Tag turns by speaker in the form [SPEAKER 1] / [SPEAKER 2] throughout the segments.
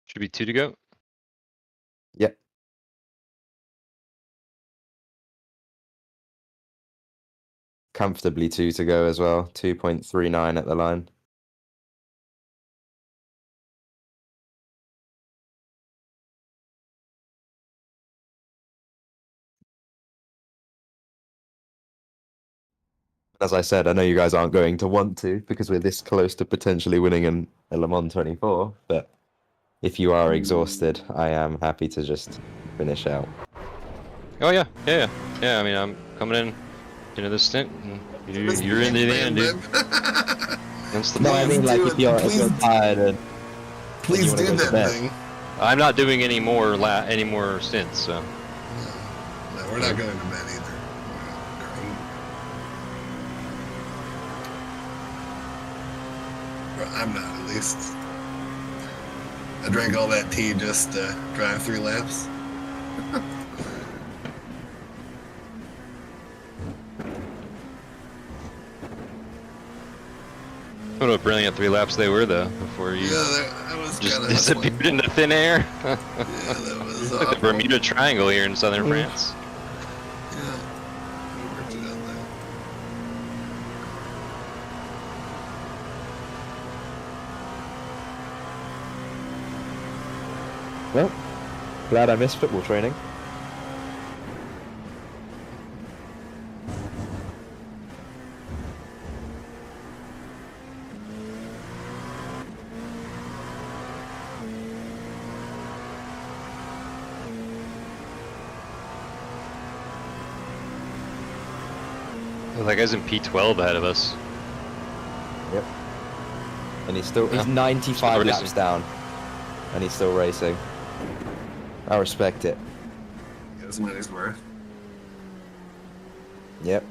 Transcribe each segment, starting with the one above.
[SPEAKER 1] Should be 2 to go.
[SPEAKER 2] Yep. Comfortably 2 to go as well. 2.39 at the line. As I said, I know you guys aren't going to want to because we're this close to potentially winning a Le Mans 24, but if you are exhausted, I am happy to just finish out.
[SPEAKER 1] Oh yeah. I mean, I'm coming into this stint, and you're in the end, dude. That's the
[SPEAKER 2] No, I mean, like, if you're tired and
[SPEAKER 3] please
[SPEAKER 2] you wanna
[SPEAKER 3] do
[SPEAKER 2] go to
[SPEAKER 3] that
[SPEAKER 2] bed.
[SPEAKER 3] thing.
[SPEAKER 1] I'm not doing any more stints, so.
[SPEAKER 3] No, we're not going to bed either. Well, I'm not, at least. I drank all that tea just to drive 3 laps.
[SPEAKER 1] What a brilliant 3 laps they were, though, before you
[SPEAKER 3] I was
[SPEAKER 1] just
[SPEAKER 3] kinda
[SPEAKER 1] disappeared
[SPEAKER 3] hustling.
[SPEAKER 1] into thin air.
[SPEAKER 3] Yeah, that was
[SPEAKER 1] It's like the
[SPEAKER 3] awful.
[SPEAKER 1] Bermuda Triangle here in southern France.
[SPEAKER 3] Yeah, we worked it out there.
[SPEAKER 2] Well, glad I missed football training.
[SPEAKER 1] Well, that guy's in P12 ahead of us.
[SPEAKER 2] Yep. And he's 95
[SPEAKER 1] Still
[SPEAKER 2] laps
[SPEAKER 1] racing.
[SPEAKER 2] down. And he's still racing. I respect it.
[SPEAKER 3] Get his money's worth.
[SPEAKER 2] Yep.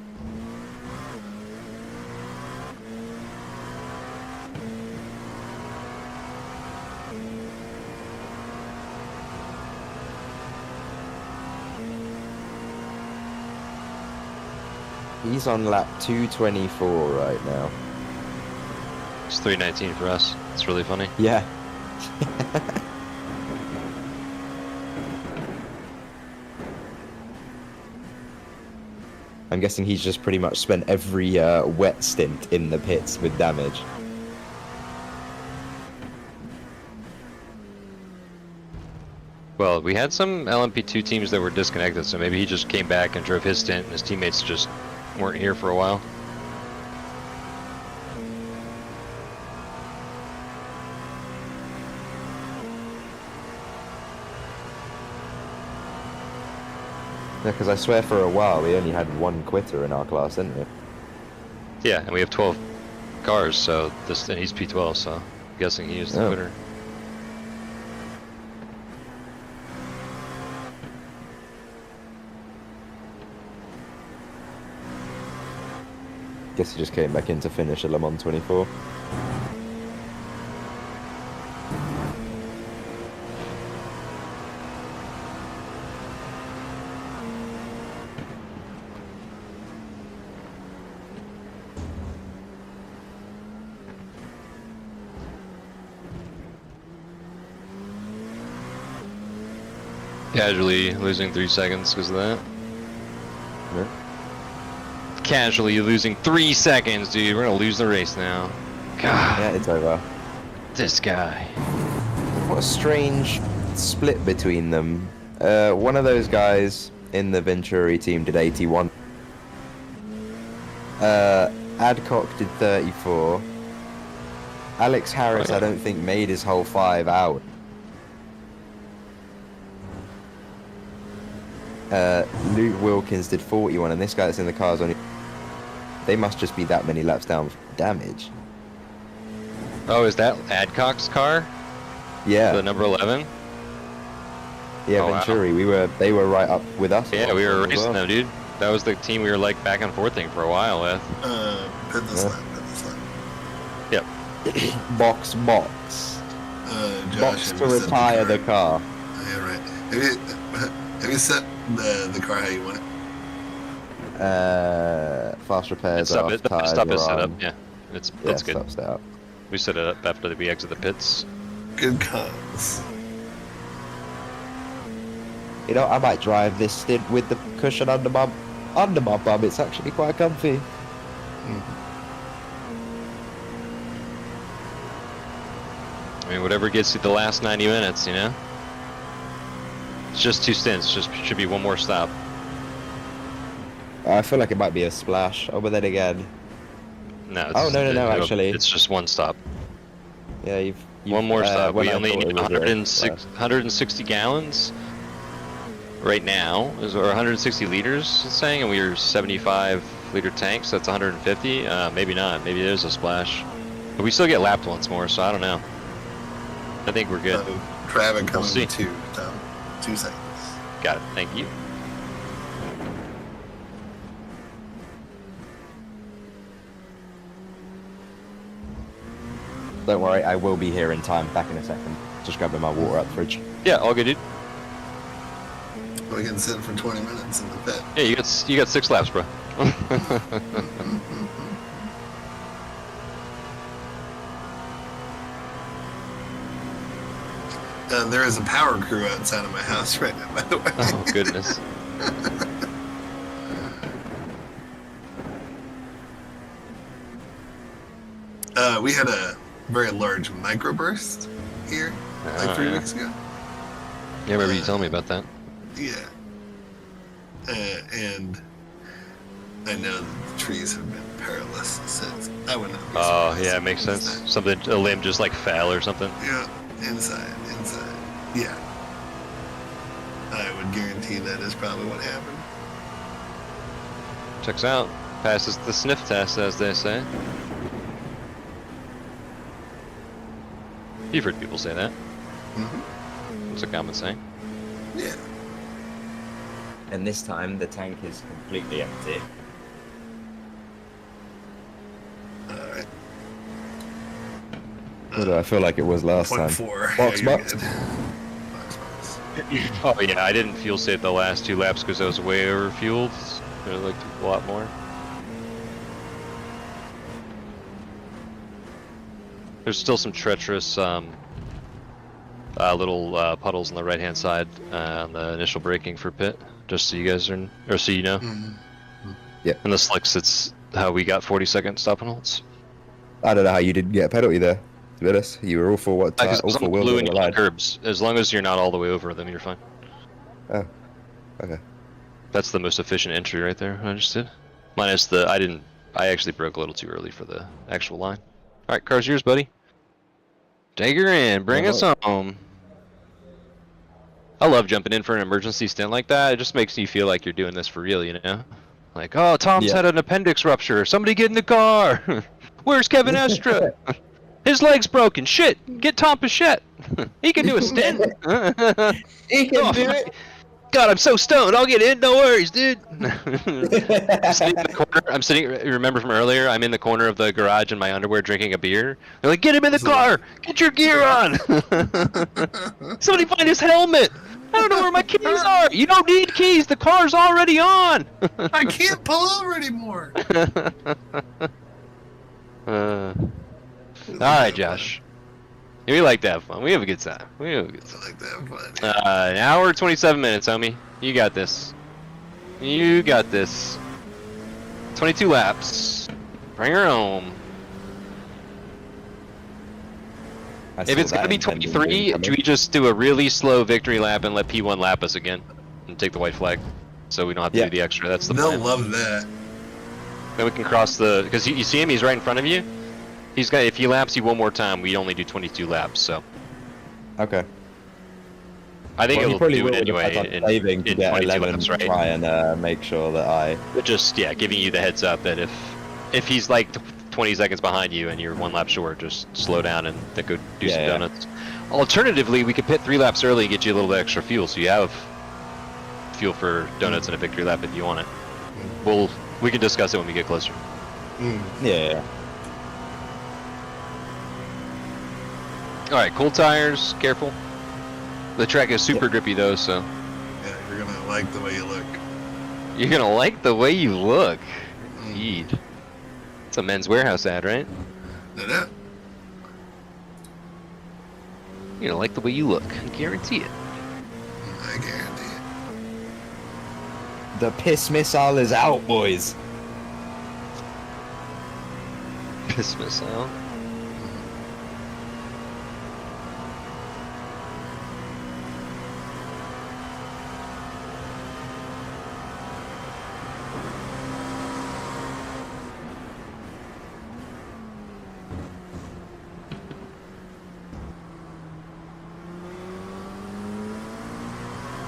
[SPEAKER 2] He's on lap 224 right now.
[SPEAKER 1] It's 3:19 for us. It's really funny.
[SPEAKER 2] Yeah. I'm guessing he's just pretty much spent every wet stint in the pits with damage.
[SPEAKER 1] Well, we had some LMP2 teams that were disconnected, so maybe he just came back and drove his stint, and his teammates just weren't here for a while.
[SPEAKER 2] Yeah, because I swear for a while we only had 1 quitter in our class, didn't we?
[SPEAKER 1] Yeah, and we have 12 cars, so and he's P12, so I'm guessing he used the
[SPEAKER 2] Oh.
[SPEAKER 1] quitter.
[SPEAKER 2] Guess he just came back in to finish at Le Mans 24.
[SPEAKER 1] Casually losing 3 seconds because of that.
[SPEAKER 2] Yeah.
[SPEAKER 1] Casually losing 3 seconds, dude. We're gonna lose the race now. God,
[SPEAKER 2] Yeah, it's over.
[SPEAKER 1] this guy.
[SPEAKER 2] What a strange split between them. One of those guys in the Venturi team did 81. Adcock did 34. Alex Harris,
[SPEAKER 1] Oh, yeah.
[SPEAKER 2] I don't think, made his whole 5 out. Luke Wilkins did 41, and this guy that's in the car is only... They must just be that many laps down for damage.
[SPEAKER 1] Oh, is that Adcock's car?
[SPEAKER 2] Yeah,
[SPEAKER 1] The number 11?
[SPEAKER 2] yeah,
[SPEAKER 1] Oh, wow.
[SPEAKER 2] Venturi. They were right up with us.
[SPEAKER 1] Yeah, we were
[SPEAKER 2] as
[SPEAKER 1] racing
[SPEAKER 2] well.
[SPEAKER 1] them, dude. That was the team we were like back and forthing for a while with.
[SPEAKER 3] Pit this
[SPEAKER 2] Yeah.
[SPEAKER 3] lap, pit this lap.
[SPEAKER 1] Yep.
[SPEAKER 2] Box.
[SPEAKER 3] Josh,
[SPEAKER 2] Box
[SPEAKER 3] have
[SPEAKER 2] to
[SPEAKER 3] you set
[SPEAKER 2] retire the car.
[SPEAKER 3] Yeah, right. Have you set the car how you want it?
[SPEAKER 2] Fast repairs
[SPEAKER 1] Stop
[SPEAKER 2] off,
[SPEAKER 1] it. The
[SPEAKER 2] tires
[SPEAKER 1] stop
[SPEAKER 2] are
[SPEAKER 1] is set up.
[SPEAKER 2] on.
[SPEAKER 1] Yeah,
[SPEAKER 2] Yeah,
[SPEAKER 1] that's good.
[SPEAKER 2] stop's set up.
[SPEAKER 1] We set it up after we exit the pits.
[SPEAKER 3] Good cause.
[SPEAKER 2] You know, I might drive this Stint with the cushion under my bum. It's actually quite comfy.
[SPEAKER 1] I mean, whatever gets you the last 90 minutes, you know? It's just 2 stints, just should be one more stop.
[SPEAKER 2] I feel like it might be a splash. Oh, but then again,
[SPEAKER 1] No,
[SPEAKER 2] Oh, no, actually.
[SPEAKER 1] It's just one stop.
[SPEAKER 2] yeah, you've
[SPEAKER 1] One more stop.
[SPEAKER 2] when
[SPEAKER 1] We
[SPEAKER 2] I
[SPEAKER 1] only
[SPEAKER 2] thought it
[SPEAKER 1] need
[SPEAKER 2] was a
[SPEAKER 1] 160 gallons right now, or 160 liters, it's saying, and we are 75-liter tanks, so that's 150. Maybe not. Maybe there's a splash. But we still get lapped once more, so I don't know. I think we're good.
[SPEAKER 3] Traffic coming
[SPEAKER 1] see.
[SPEAKER 3] to 2, Tom. 2 seconds.
[SPEAKER 1] Got it. Thank you.
[SPEAKER 2] Don't worry, I will be here in time. Back in a second. Just grabbing my water out the fridge.
[SPEAKER 1] Yeah, all good, dude.
[SPEAKER 3] We can sit for 20 minutes in the pit.
[SPEAKER 1] Yeah, you got 6 laps, bro.
[SPEAKER 3] There is a power crew outside of my house right now, by the way.
[SPEAKER 1] Oh goodness.
[SPEAKER 3] We had a very large microburst here, like 3 weeks ago.
[SPEAKER 1] Yeah, I remember you telling me about that.
[SPEAKER 3] Yeah. And I know that the trees have been perilous since. I would not be
[SPEAKER 1] Oh
[SPEAKER 3] surprised
[SPEAKER 1] yeah,
[SPEAKER 3] if
[SPEAKER 1] it makes
[SPEAKER 3] was
[SPEAKER 1] sense.
[SPEAKER 3] that.
[SPEAKER 1] Something, a limb just like fell or something.
[SPEAKER 3] Yeah, inside. Yeah. I would guarantee that is probably what happened.
[SPEAKER 1] Checks out. Passes the sniff test, as they say. You've heard people say that.
[SPEAKER 3] Mm-hmm.
[SPEAKER 1] It's a common saying.
[SPEAKER 3] Yeah.
[SPEAKER 2] And this time the tank is completely empty.
[SPEAKER 3] Alright.
[SPEAKER 2] What do I feel like it was last time?
[SPEAKER 3] 0.4.
[SPEAKER 2] Box,
[SPEAKER 3] Yeah, you're
[SPEAKER 2] box.
[SPEAKER 3] good. Box.
[SPEAKER 1] Oh yeah, I didn't fuel save the last 2 laps because I was way over fueled. I like a lot more. There's still some treacherous little puddles on the right hand side on the initial braking for pit, just so you guys are, or so you know.
[SPEAKER 3] Mm-hmm.
[SPEAKER 2] Yeah.
[SPEAKER 1] And the slicks, it's how we got 40-second stop and holds.
[SPEAKER 2] I don't know how you didn't get a penalty there. To be honest, you were all for what?
[SPEAKER 1] Because
[SPEAKER 2] All
[SPEAKER 1] it's
[SPEAKER 2] for
[SPEAKER 1] on
[SPEAKER 2] Will
[SPEAKER 1] blue
[SPEAKER 2] on
[SPEAKER 1] and
[SPEAKER 2] the
[SPEAKER 1] yellow
[SPEAKER 2] line.
[SPEAKER 1] curbs. As long as you're not all the way over them, you're fine.
[SPEAKER 2] Oh, okay.
[SPEAKER 1] That's the most efficient entry right there. I just did. Minus the I actually broke a little too early for the actual line. All right, car's yours, buddy. Take her in. Bring us home. I love jumping in for an emergency stint like that. It just makes you feel like you're doing this for real, you know? Like, oh, Tom's
[SPEAKER 2] Yeah.
[SPEAKER 1] had an appendix rupture. Somebody get in the car. Where's Kevin Estra? His leg's broken. Shit. Get Tom Pichette. He can do a stint.
[SPEAKER 2] He can do it.
[SPEAKER 1] God, I'm so stoned. I'll get in. No worries, dude. I'm sitting in the corner. Remember from earlier? I'm in the corner of the garage in my underwear drinking a beer. They're like, get him in the car. Get your gear on. Somebody find his helmet. I don't know where my keys are. You don't need keys. The car's already on.
[SPEAKER 3] I can't pull over anymore.
[SPEAKER 1] All right, Josh. We like to have fun. We have a good time.
[SPEAKER 3] I like that fun.
[SPEAKER 1] An hour, 27 minutes, homie. You got this. You got this. 22 laps. Bring her home. If it's gonna be 23, do we just do a really slow victory lap and let P1 lap us again? And take the white flag? So we don't have to do the extra. That's the
[SPEAKER 3] They'll
[SPEAKER 1] plan.
[SPEAKER 3] love that.
[SPEAKER 1] Then we can cross the... Because you see him? He's right in front of you. He's got... If he laps you one more time, we only do 22 laps, so...
[SPEAKER 2] Okay.
[SPEAKER 1] I think
[SPEAKER 2] Well,
[SPEAKER 1] it'll do
[SPEAKER 2] will
[SPEAKER 1] it anyway
[SPEAKER 2] I'm saving to
[SPEAKER 1] in
[SPEAKER 2] get
[SPEAKER 1] 22
[SPEAKER 2] 11
[SPEAKER 1] laps,
[SPEAKER 2] to
[SPEAKER 1] right?
[SPEAKER 2] try and make sure that I.
[SPEAKER 1] But just, yeah, giving you the heads up that if he's like 20 seconds behind you and you're 1 lap short, just slow down and then go do some donuts. Alternatively, we could pit 3 laps early and get you a little bit extra fuel, so you have fuel for donuts and a victory lap if you want it. We can discuss it when we get closer.
[SPEAKER 2] Yeah.
[SPEAKER 1] All right, cool tires. Careful. The track is super grippy though, so
[SPEAKER 3] Yeah, you're gonna like the way you look.
[SPEAKER 1] you're gonna like the way you look.
[SPEAKER 3] Mm.
[SPEAKER 1] Indeed. It's a Men's Warehouse ad, right?
[SPEAKER 3] Da-da.
[SPEAKER 1] You're gonna like the way you look. I guarantee it.
[SPEAKER 3] I guarantee it.
[SPEAKER 2] The piss missile is out, boys.
[SPEAKER 1] Piss missile.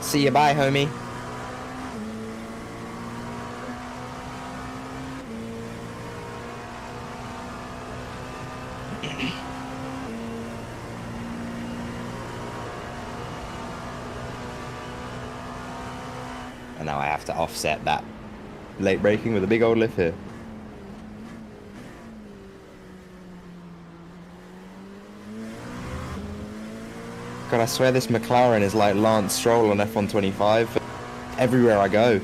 [SPEAKER 2] See you, bye, homie. And now I have to offset that late braking with a big old lift here. God, I swear this McLaren is like Lance Stroll on F125 everywhere I go.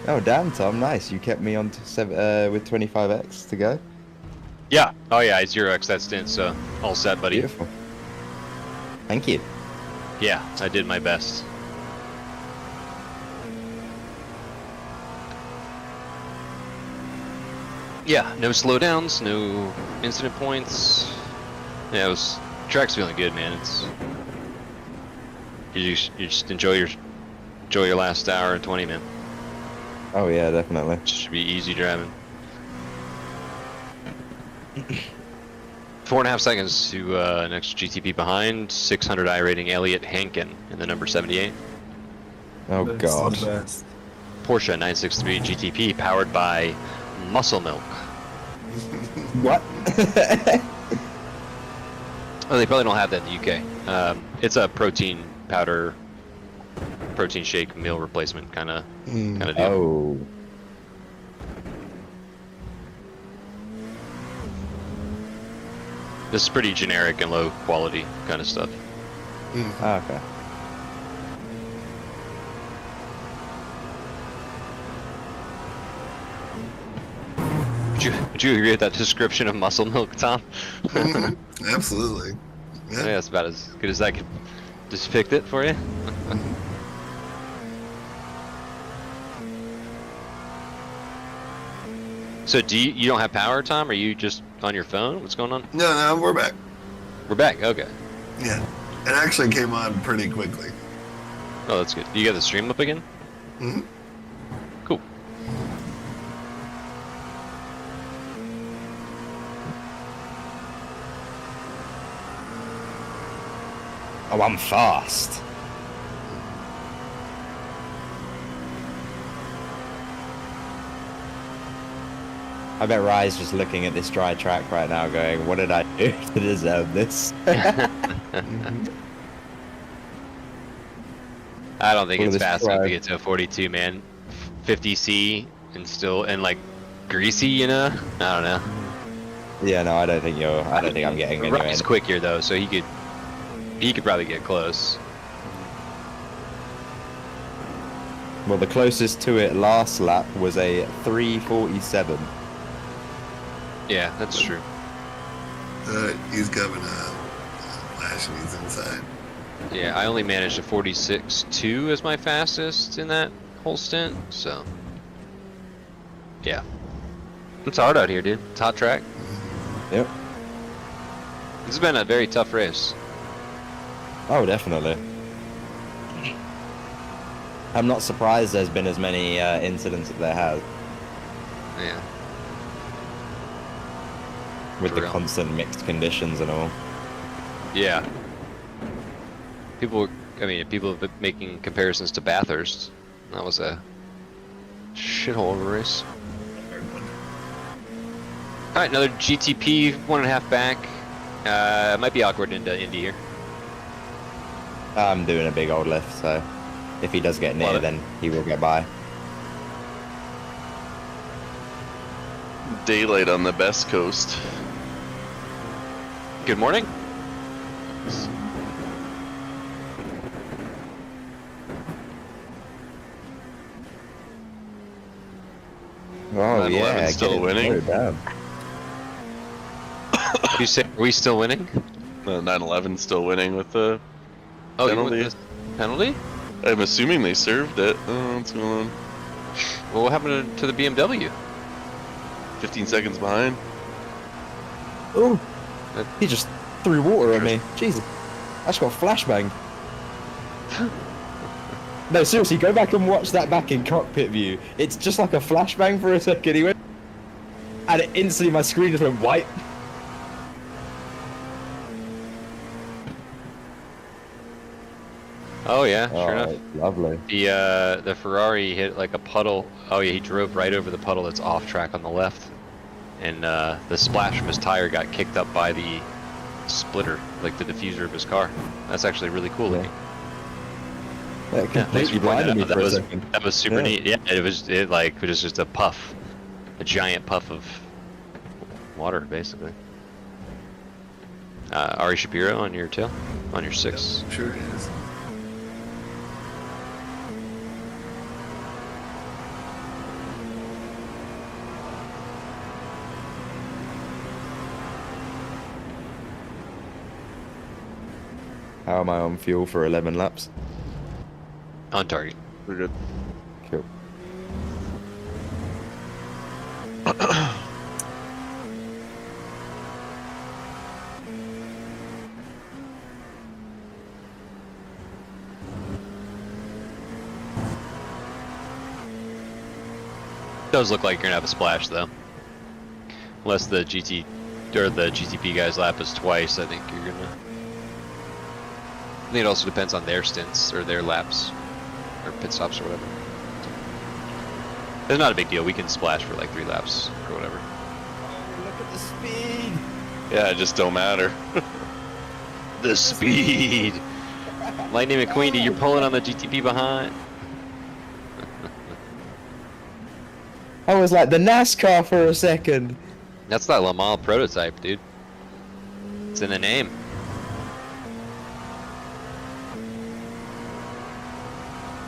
[SPEAKER 2] Oh damn, Tom, nice. You kept me on to with 25x to go.
[SPEAKER 1] Yeah. Oh yeah, I 0x that stint, so all set, buddy.
[SPEAKER 2] Beautiful. Thank you.
[SPEAKER 1] Yeah, I did my best. Yeah, no slowdowns, no incident points. Yeah, it was track's feeling good, man. It's you just enjoy your last hour and 20, man.
[SPEAKER 2] Oh yeah, definitely.
[SPEAKER 1] Should be easy driving. 4.5 seconds to next GTP behind. 600 I rating Elliot Hankin in the number 78.
[SPEAKER 2] Oh
[SPEAKER 4] That's
[SPEAKER 2] god.
[SPEAKER 4] the best.
[SPEAKER 1] Porsche 963 GTP powered by Muscle Milk.
[SPEAKER 2] What?
[SPEAKER 1] Oh, they probably don't have that in the UK. It's a protein powder, protein shake meal replacement kind of deal.
[SPEAKER 2] Oh.
[SPEAKER 1] This is pretty generic and low quality kind of stuff.
[SPEAKER 2] Okay.
[SPEAKER 1] Would you agree with that description of Muscle Milk, Tom?
[SPEAKER 3] Absolutely.
[SPEAKER 1] Yeah,
[SPEAKER 3] Yeah.
[SPEAKER 1] it's about as good as I could depict it for you. So you don't have power, Tom? Are you just on your phone? What's going on?
[SPEAKER 3] No, we're back.
[SPEAKER 1] We're back. Okay.
[SPEAKER 3] Yeah. It actually came on pretty quickly.
[SPEAKER 1] Oh, that's good. You got the stream up again?
[SPEAKER 3] Mhm.
[SPEAKER 1] Cool.
[SPEAKER 2] Oh, I'm fast. I bet Rye's just looking at this dry track right now going, what did I do to deserve this?
[SPEAKER 1] I don't think
[SPEAKER 2] Look at
[SPEAKER 1] it's
[SPEAKER 2] this
[SPEAKER 1] fast enough to
[SPEAKER 2] drive.
[SPEAKER 1] get to a 42, man. 50C and like greasy, you know? I don't know.
[SPEAKER 2] Yeah, no, I don't think I'm getting anywhere.
[SPEAKER 1] Ryan's quick here though, so he could probably get close.
[SPEAKER 2] Well, the closest to it last lap was a 3:47.
[SPEAKER 1] Yeah, that's true.
[SPEAKER 3] He's coming up. Flashing, he's inside.
[SPEAKER 1] Yeah, I only managed a 46.2 as my fastest in that whole stint, so yeah. It's hard out here, dude. It's a hot track.
[SPEAKER 2] Yep.
[SPEAKER 1] This has been a very tough race.
[SPEAKER 2] Oh, definitely. I'm not surprised there's been as many incidents as there has,
[SPEAKER 1] Yeah.
[SPEAKER 2] with
[SPEAKER 1] For
[SPEAKER 2] the
[SPEAKER 1] real.
[SPEAKER 2] constant mixed conditions and all.
[SPEAKER 1] Yeah. People have been making comparisons to Bathurst. That was a shithole of a race. All right, another GTP 1.5 back. It might be awkward into Indy here.
[SPEAKER 2] I'm doing a big old lift, so if he does get near, then he will get by.
[SPEAKER 4] Daylight on the best coast.
[SPEAKER 1] Good morning.
[SPEAKER 2] Oh
[SPEAKER 4] 9/11
[SPEAKER 2] yeah,
[SPEAKER 4] still
[SPEAKER 2] get it
[SPEAKER 4] winning?
[SPEAKER 2] slowed down.
[SPEAKER 1] You say, are we still winning?
[SPEAKER 4] 9/11 still winning with the
[SPEAKER 1] Oh,
[SPEAKER 4] penalty.
[SPEAKER 1] you went this penalty?
[SPEAKER 4] I'm assuming they served it. Oh, what's going on?
[SPEAKER 1] Well, what happened to the BMW?
[SPEAKER 4] 15 seconds behind.
[SPEAKER 2] Oh, he just threw water at me. Jesus, I just got flashbanged. No, seriously, go back and watch that back in cockpit view. It's just like a flashbang for a second. He went, and instantly my screen just went white.
[SPEAKER 1] Oh yeah, sure enough.
[SPEAKER 2] Lovely.
[SPEAKER 1] The Ferrari hit like a puddle. Oh yeah, he drove right over the puddle that's off track on the left, and the splash from his tire got kicked up by the splitter, like the diffuser of his car. That's actually really cool looking.
[SPEAKER 2] That
[SPEAKER 1] Yeah, thanks
[SPEAKER 2] completely
[SPEAKER 1] for pointing
[SPEAKER 2] blinded me
[SPEAKER 1] that out.
[SPEAKER 2] for a second.
[SPEAKER 1] That was super neat. Yeah, it was just a puff, a giant puff of water, basically. Ari Shapiro on your tail, on your 6.
[SPEAKER 3] Sure it is.
[SPEAKER 2] How am I on fuel for 11 laps?
[SPEAKER 1] On target.
[SPEAKER 4] We're good.
[SPEAKER 2] Cool.
[SPEAKER 1] Does look like you're gonna have a splash though. Unless the GTP guys lap us twice, I think you're gonna. I think it also depends on their stints or their laps or pit stops or whatever. It's not a big deal. We can splash for like 3 laps or whatever.
[SPEAKER 2] Oh, look at the speed!
[SPEAKER 4] Yeah, it just don't matter.
[SPEAKER 1] The speed. Lightning McQueen, you're pulling on the GTP behind.
[SPEAKER 2] I was like the NASCAR for a second.
[SPEAKER 1] That's that Le Mans prototype, dude. It's in the name.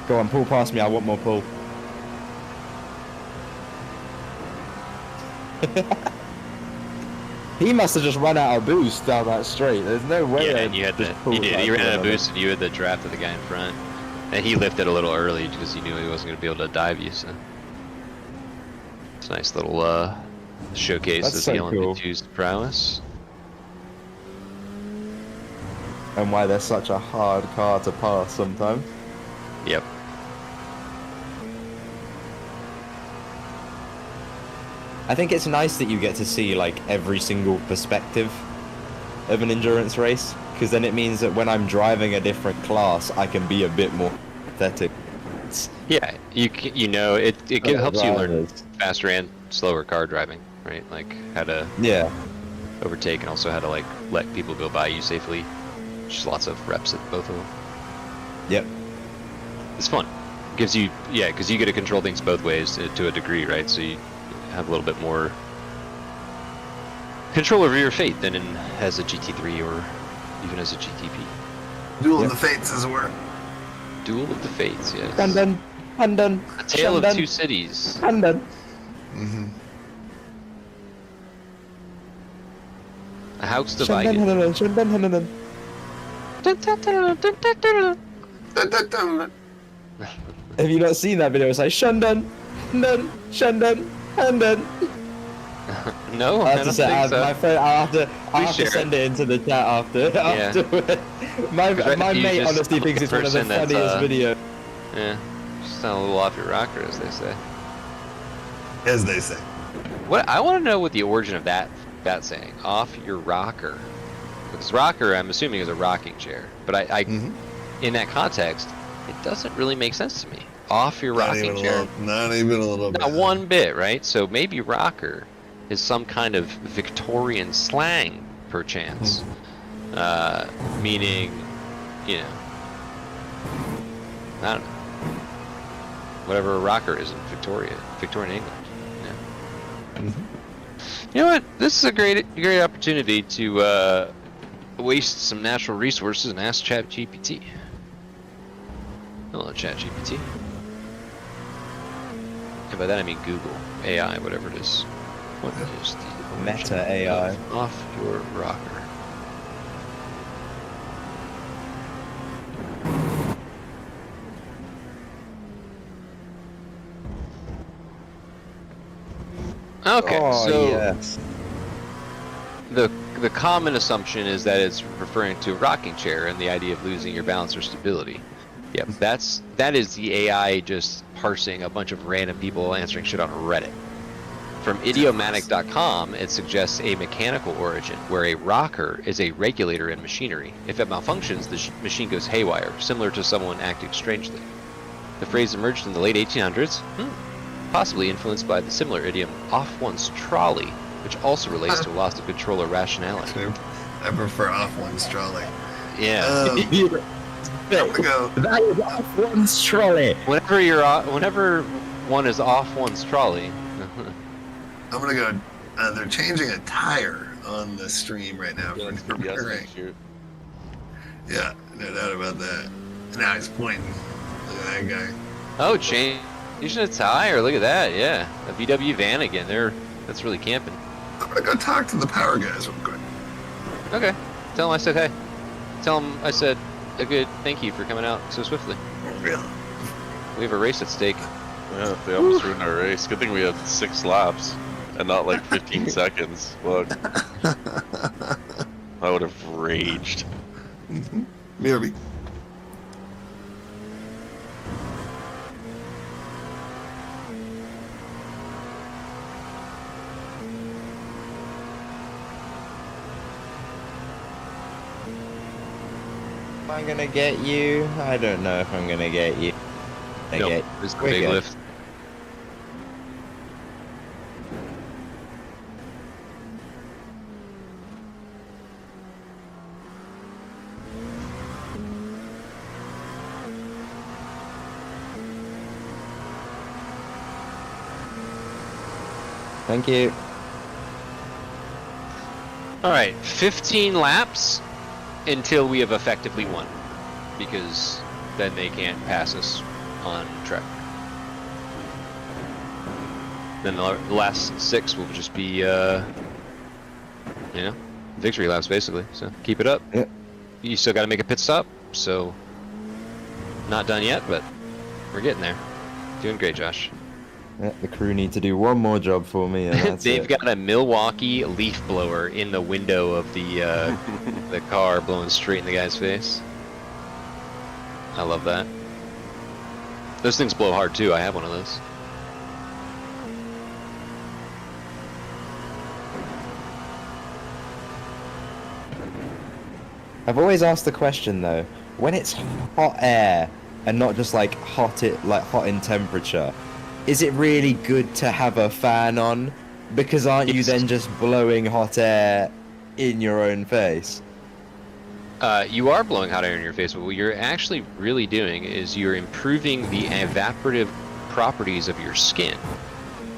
[SPEAKER 2] Go on, pull past me. I want more pull. He must have just run out of boost down that straight. There's no way.
[SPEAKER 1] Yeah,
[SPEAKER 2] I'd
[SPEAKER 1] and you had
[SPEAKER 2] just
[SPEAKER 1] the
[SPEAKER 2] pull
[SPEAKER 1] you did.
[SPEAKER 2] that
[SPEAKER 1] You ran out of
[SPEAKER 2] on it.
[SPEAKER 1] boost, and you had the draft of the guy in front, and he lifted a little early because he knew he wasn't going to be able to dive you. So it's a nice little showcase
[SPEAKER 2] That's
[SPEAKER 1] of
[SPEAKER 2] so
[SPEAKER 1] the
[SPEAKER 2] cool.
[SPEAKER 1] LMP2's prowess.
[SPEAKER 2] And why they're such a hard car to pass sometimes.
[SPEAKER 1] Yep.
[SPEAKER 2] I think it's nice that you get to see like every single perspective of an endurance race, because then it means that when I'm driving a different class, I can be a bit more pathetic.
[SPEAKER 1] Yeah, you know it
[SPEAKER 2] Other
[SPEAKER 1] helps you learn
[SPEAKER 2] drivers.
[SPEAKER 1] faster and slower car driving, right? Like how to
[SPEAKER 2] Yeah,
[SPEAKER 1] overtake and also how to like let people go by you safely. Just lots of reps at both of them.
[SPEAKER 2] yep.
[SPEAKER 1] It's fun. Gives you, yeah, because you get to control things both ways to a degree, right? So you have a little bit more control over your fate than as a GT3 or even as a GTP.
[SPEAKER 3] Duel
[SPEAKER 2] Yep.
[SPEAKER 3] of the Fates, as it were.
[SPEAKER 1] Duel of the Fates, yes.
[SPEAKER 2] London, London,
[SPEAKER 1] A tale of
[SPEAKER 2] London,
[SPEAKER 1] 2 cities.
[SPEAKER 2] London.
[SPEAKER 3] Mm-hmm.
[SPEAKER 1] A house
[SPEAKER 2] London,
[SPEAKER 1] divided.
[SPEAKER 2] London, London. Have you not seen that video? It's like Shandon, Shandon, Shandon, Shandon.
[SPEAKER 1] No,
[SPEAKER 2] I
[SPEAKER 1] I
[SPEAKER 2] have to
[SPEAKER 1] don't
[SPEAKER 2] say,
[SPEAKER 1] think so.
[SPEAKER 2] my friend, I'll have to
[SPEAKER 1] share
[SPEAKER 2] send it into the chat after. Afterward. My
[SPEAKER 1] Right, you
[SPEAKER 2] mate
[SPEAKER 1] just
[SPEAKER 2] honestly thinks it's one of the
[SPEAKER 1] person that's,
[SPEAKER 2] funniest videos.
[SPEAKER 1] Yeah, just sound a little off your rocker, as they say.
[SPEAKER 3] As they say.
[SPEAKER 1] What I want to know what the origin of that saying, off your rocker. Because rocker, I'm assuming, is a rocking chair. But I
[SPEAKER 3] Mhm.
[SPEAKER 1] in that context, it doesn't really make sense to me. Off your
[SPEAKER 3] Not
[SPEAKER 1] rocking
[SPEAKER 3] even a
[SPEAKER 1] chair.
[SPEAKER 3] little. Not even a little bit.
[SPEAKER 1] Not one bit, right? So maybe rocker is some kind of Victorian slang, perchance. Meaning, you know, I don't know. Whatever a rocker is in Victorian England. You know? You know what? This is a great opportunity to waste some natural resources and ask ChatGPT. Hello, ChatGPT. And by that I mean Google, AI, whatever it is. What is the
[SPEAKER 2] Meta
[SPEAKER 1] origin
[SPEAKER 2] AI.
[SPEAKER 1] of off your rocker? Okay,
[SPEAKER 2] Oh,
[SPEAKER 1] so
[SPEAKER 2] yes.
[SPEAKER 1] the common assumption is that it's referring to a rocking chair and the idea of losing your balance or stability. Yep, that is the AI just parsing a bunch of random people answering shit on Reddit. From idiomatic.com, it suggests a mechanical origin, where a rocker is a regulator in machinery. If it malfunctions, the machine goes haywire, similar to someone acting strangely. The phrase emerged in the late 1800s, possibly influenced by the similar idiom off one's trolley, which also relates to loss of control or rationality.
[SPEAKER 3] I prefer off one's trolley.
[SPEAKER 1] Yeah.
[SPEAKER 3] I'm gonna go.
[SPEAKER 2] That is off one's trolley.
[SPEAKER 1] Whenever one is off one's trolley.
[SPEAKER 3] I'm gonna go. They're changing a tire on the stream right now for repairing. Yeah, no doubt about that. Now he's pointing. Look at that guy.
[SPEAKER 1] Oh, changing a tire. Look at that. Yeah, a VW van again. That's really camping.
[SPEAKER 3] I'm gonna go talk to the power guys real quick.
[SPEAKER 1] Okay. Tell them I said hey. Tell them I said a good thank you for coming out so swiftly.
[SPEAKER 3] Yeah.
[SPEAKER 1] We have a race at stake.
[SPEAKER 4] Yeah, they almost ruined our race. Good thing we had 6 laps and not like 15 seconds. Look, I would have raged.
[SPEAKER 3] BRB.
[SPEAKER 2] Am I gonna get you? I don't know if I'm gonna get you.
[SPEAKER 1] Nope, it's the
[SPEAKER 2] we're
[SPEAKER 1] big
[SPEAKER 2] good.
[SPEAKER 1] lift.
[SPEAKER 2] Thank you.
[SPEAKER 1] All right, 15 laps until we have effectively won, because then they can't pass us on track. Then the last 6 will just be, you know, victory laps basically. So keep it up.
[SPEAKER 2] Yep.
[SPEAKER 1] You still got to make a pit stop, so not done yet, but we're getting there. Doing great, Josh.
[SPEAKER 2] Yeah, the crew need to do one more job for me, and that's
[SPEAKER 1] They've
[SPEAKER 2] it.
[SPEAKER 1] got a Milwaukee leaf blower in the window of the the car, blowing straight in the guy's face. I love that. Those things blow hard too. I have one of those.
[SPEAKER 2] I've always asked the question though, when it's hot air and not just like hot in temperature, is it really good to have a fan on? Because aren't you
[SPEAKER 1] Yes.
[SPEAKER 2] then just blowing hot air in your own face?
[SPEAKER 1] You are blowing hot air in your face, but what you're actually really doing is you're improving the evaporative properties of your skin,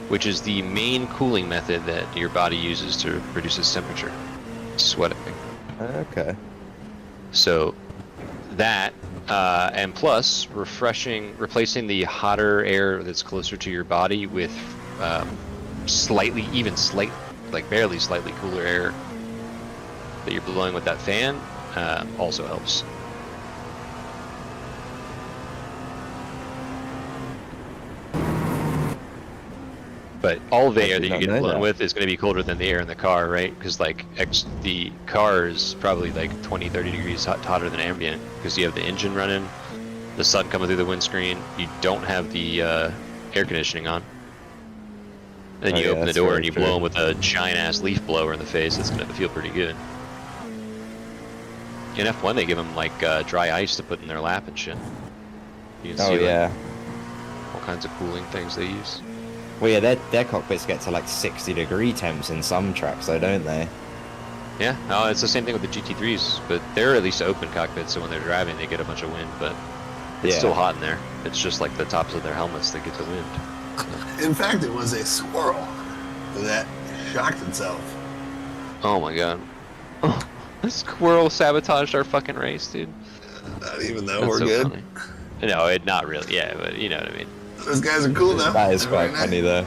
[SPEAKER 1] which is the main cooling method that your body uses to reduce its temperature. Sweating.
[SPEAKER 2] Okay.
[SPEAKER 1] So that, and plus replacing the hotter air that's closer to your body with like barely slightly cooler air that you're blowing with that fan also helps. But all the air that you get blown with is going to be colder than the air in the car, right? Because like the car is probably like 20-30 degrees hotter than ambient, because you have the engine running, the sun coming through the windscreen, you don't have the air conditioning on. Then you open the door and you blow them with a giant ass leaf blower in the face. It's going to feel pretty good. In F1, they give them like dry ice to put in their lap and shit. You can
[SPEAKER 2] Oh
[SPEAKER 1] see like,
[SPEAKER 2] yeah.
[SPEAKER 1] all kinds of cooling things they use.
[SPEAKER 2] Well, yeah, their cockpits get to like 60-degree temps in some tracks, though, don't they?
[SPEAKER 1] Yeah, no, it's the same thing with the GT3s, but they're at least open cockpits, so when they're driving, they get a bunch of wind, but it's
[SPEAKER 2] Yeah.
[SPEAKER 1] still hot in there. It's just like the tops of their helmets that get the wind.
[SPEAKER 3] In fact, it was a squirrel that shocked itself.
[SPEAKER 1] Oh my god. Oh, the squirrel sabotaged our fucking race, dude.
[SPEAKER 3] Not even though
[SPEAKER 1] That's
[SPEAKER 3] we're
[SPEAKER 1] so
[SPEAKER 3] good.
[SPEAKER 1] funny. No, not really, yeah, but you know what I mean.
[SPEAKER 3] Those guys are cool though.
[SPEAKER 2] That is
[SPEAKER 3] They're
[SPEAKER 2] quite
[SPEAKER 3] very nice.
[SPEAKER 2] funny, though.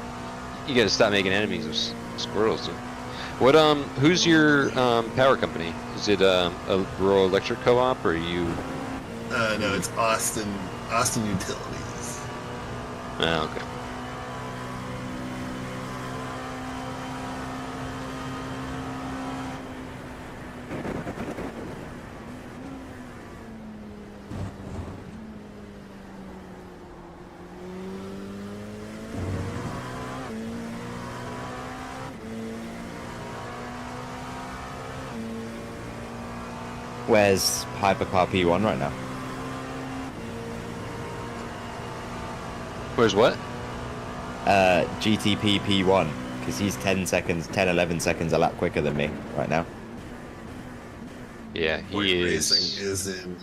[SPEAKER 1] You gotta stop making enemies of squirrels, dude. What, who's your, power company? Is it, a rural electric co-op, or are you...
[SPEAKER 3] No, it's Austin Utilities.
[SPEAKER 1] Oh, okay.
[SPEAKER 2] Where's Hypercar P1 right now?
[SPEAKER 1] Where's what?
[SPEAKER 2] GTP P1, because he's 11 seconds a lap quicker than me right now.
[SPEAKER 1] Yeah,
[SPEAKER 3] Point
[SPEAKER 1] he
[SPEAKER 3] Racing
[SPEAKER 1] is...
[SPEAKER 3] is in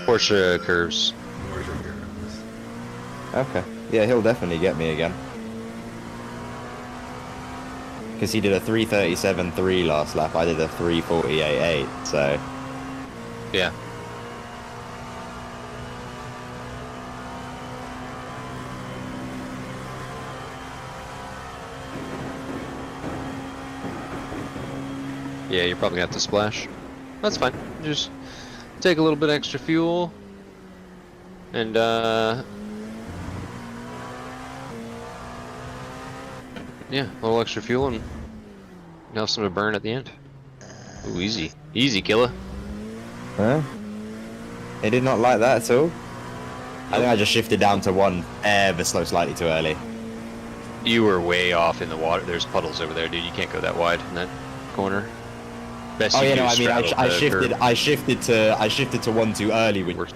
[SPEAKER 1] Porsche curves.
[SPEAKER 3] Porsche curves.
[SPEAKER 2] Okay. Yeah, he'll definitely get me again. Because he did a 3:37.3 last lap, I did a 3:48.8, so...
[SPEAKER 1] Yeah. Yeah, you're probably gonna have to splash. That's fine. Just take a little bit extra fuel. And, yeah, a little extra fuel and you have some to burn at the end. Ooh, easy. Easy, killer.
[SPEAKER 2] Huh? He did not like that at all? I think I just shifted down to 1 ever so slightly too early.
[SPEAKER 1] You were way off in the water. There's puddles over there, dude. You can't go that wide in that corner. Best
[SPEAKER 2] Oh
[SPEAKER 1] you
[SPEAKER 2] yeah,
[SPEAKER 1] do
[SPEAKER 2] no,
[SPEAKER 1] is
[SPEAKER 2] I mean,
[SPEAKER 1] straddle the curb.
[SPEAKER 2] I shifted to 1 too early, which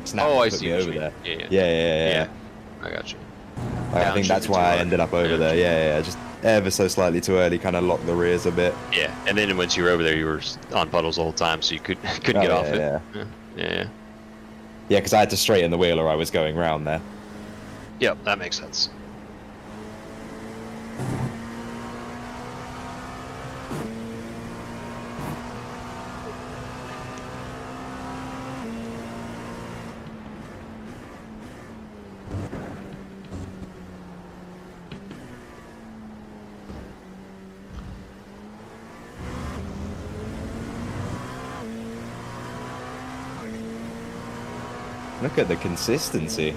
[SPEAKER 2] snapped
[SPEAKER 1] Oh, I
[SPEAKER 2] and put
[SPEAKER 1] see
[SPEAKER 2] me
[SPEAKER 1] what you
[SPEAKER 2] over
[SPEAKER 1] mean.
[SPEAKER 2] there.
[SPEAKER 1] Yeah.
[SPEAKER 2] Yeah.
[SPEAKER 1] I got you.
[SPEAKER 2] I think that's why I ended up over there. Yeah, just ever so slightly too early, kind of locked the rears a bit.
[SPEAKER 1] Yeah, and then once you were over there, you were on puddles the whole time, so you couldn't get off it. Yeah.
[SPEAKER 2] Yeah, because I had to straighten the wheel or I was going round there.
[SPEAKER 1] Yep, that makes sense.
[SPEAKER 2] Look at the consistency.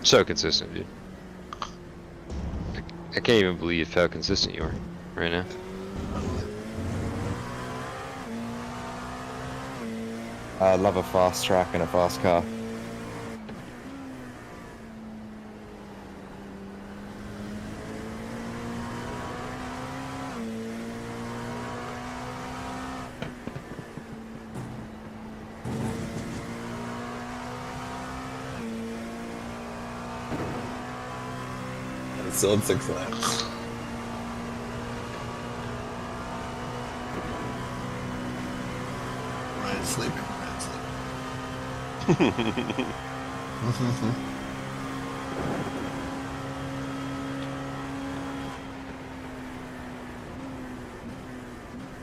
[SPEAKER 1] So consistent, dude. I can't even believe how consistent you are right now.
[SPEAKER 2] I love a fast track and a fast car.
[SPEAKER 3] It's still in 6 laps. Ryan's sleeping.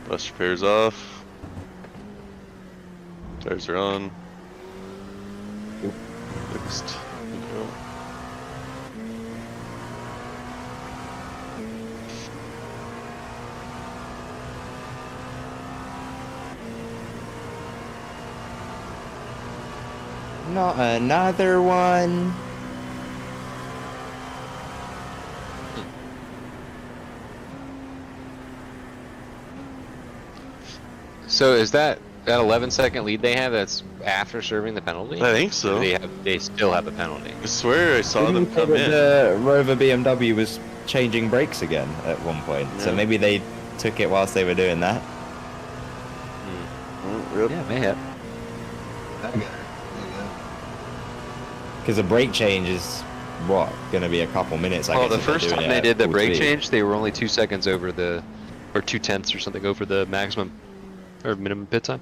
[SPEAKER 4] Bust repairs off. Tires are on. Fixed. Good to go.
[SPEAKER 2] Not another one.
[SPEAKER 1] So is that 11-second lead they have? That's after serving the penalty?
[SPEAKER 4] I think so.
[SPEAKER 1] They still have the penalty.
[SPEAKER 4] I swear I saw
[SPEAKER 2] Didn't
[SPEAKER 4] them
[SPEAKER 2] you say
[SPEAKER 4] come
[SPEAKER 2] that
[SPEAKER 4] in.
[SPEAKER 2] the Rover BMW was changing brakes again at one point.
[SPEAKER 4] Yeah.
[SPEAKER 2] So maybe they took it whilst they were doing that.
[SPEAKER 4] Yep.
[SPEAKER 1] Yeah, mayhap.
[SPEAKER 3] That guy. There you go.
[SPEAKER 2] Because a brake change is, what, going to be a couple minutes, I
[SPEAKER 1] Well,
[SPEAKER 2] guess.
[SPEAKER 1] the
[SPEAKER 2] if they're
[SPEAKER 1] first
[SPEAKER 2] doing
[SPEAKER 1] time
[SPEAKER 2] it
[SPEAKER 1] they
[SPEAKER 2] at
[SPEAKER 1] did the
[SPEAKER 2] full
[SPEAKER 1] brake
[SPEAKER 2] speed.
[SPEAKER 1] change, they were only 2 seconds over the, or 2/10 or something over the maximum, or minimum pit time.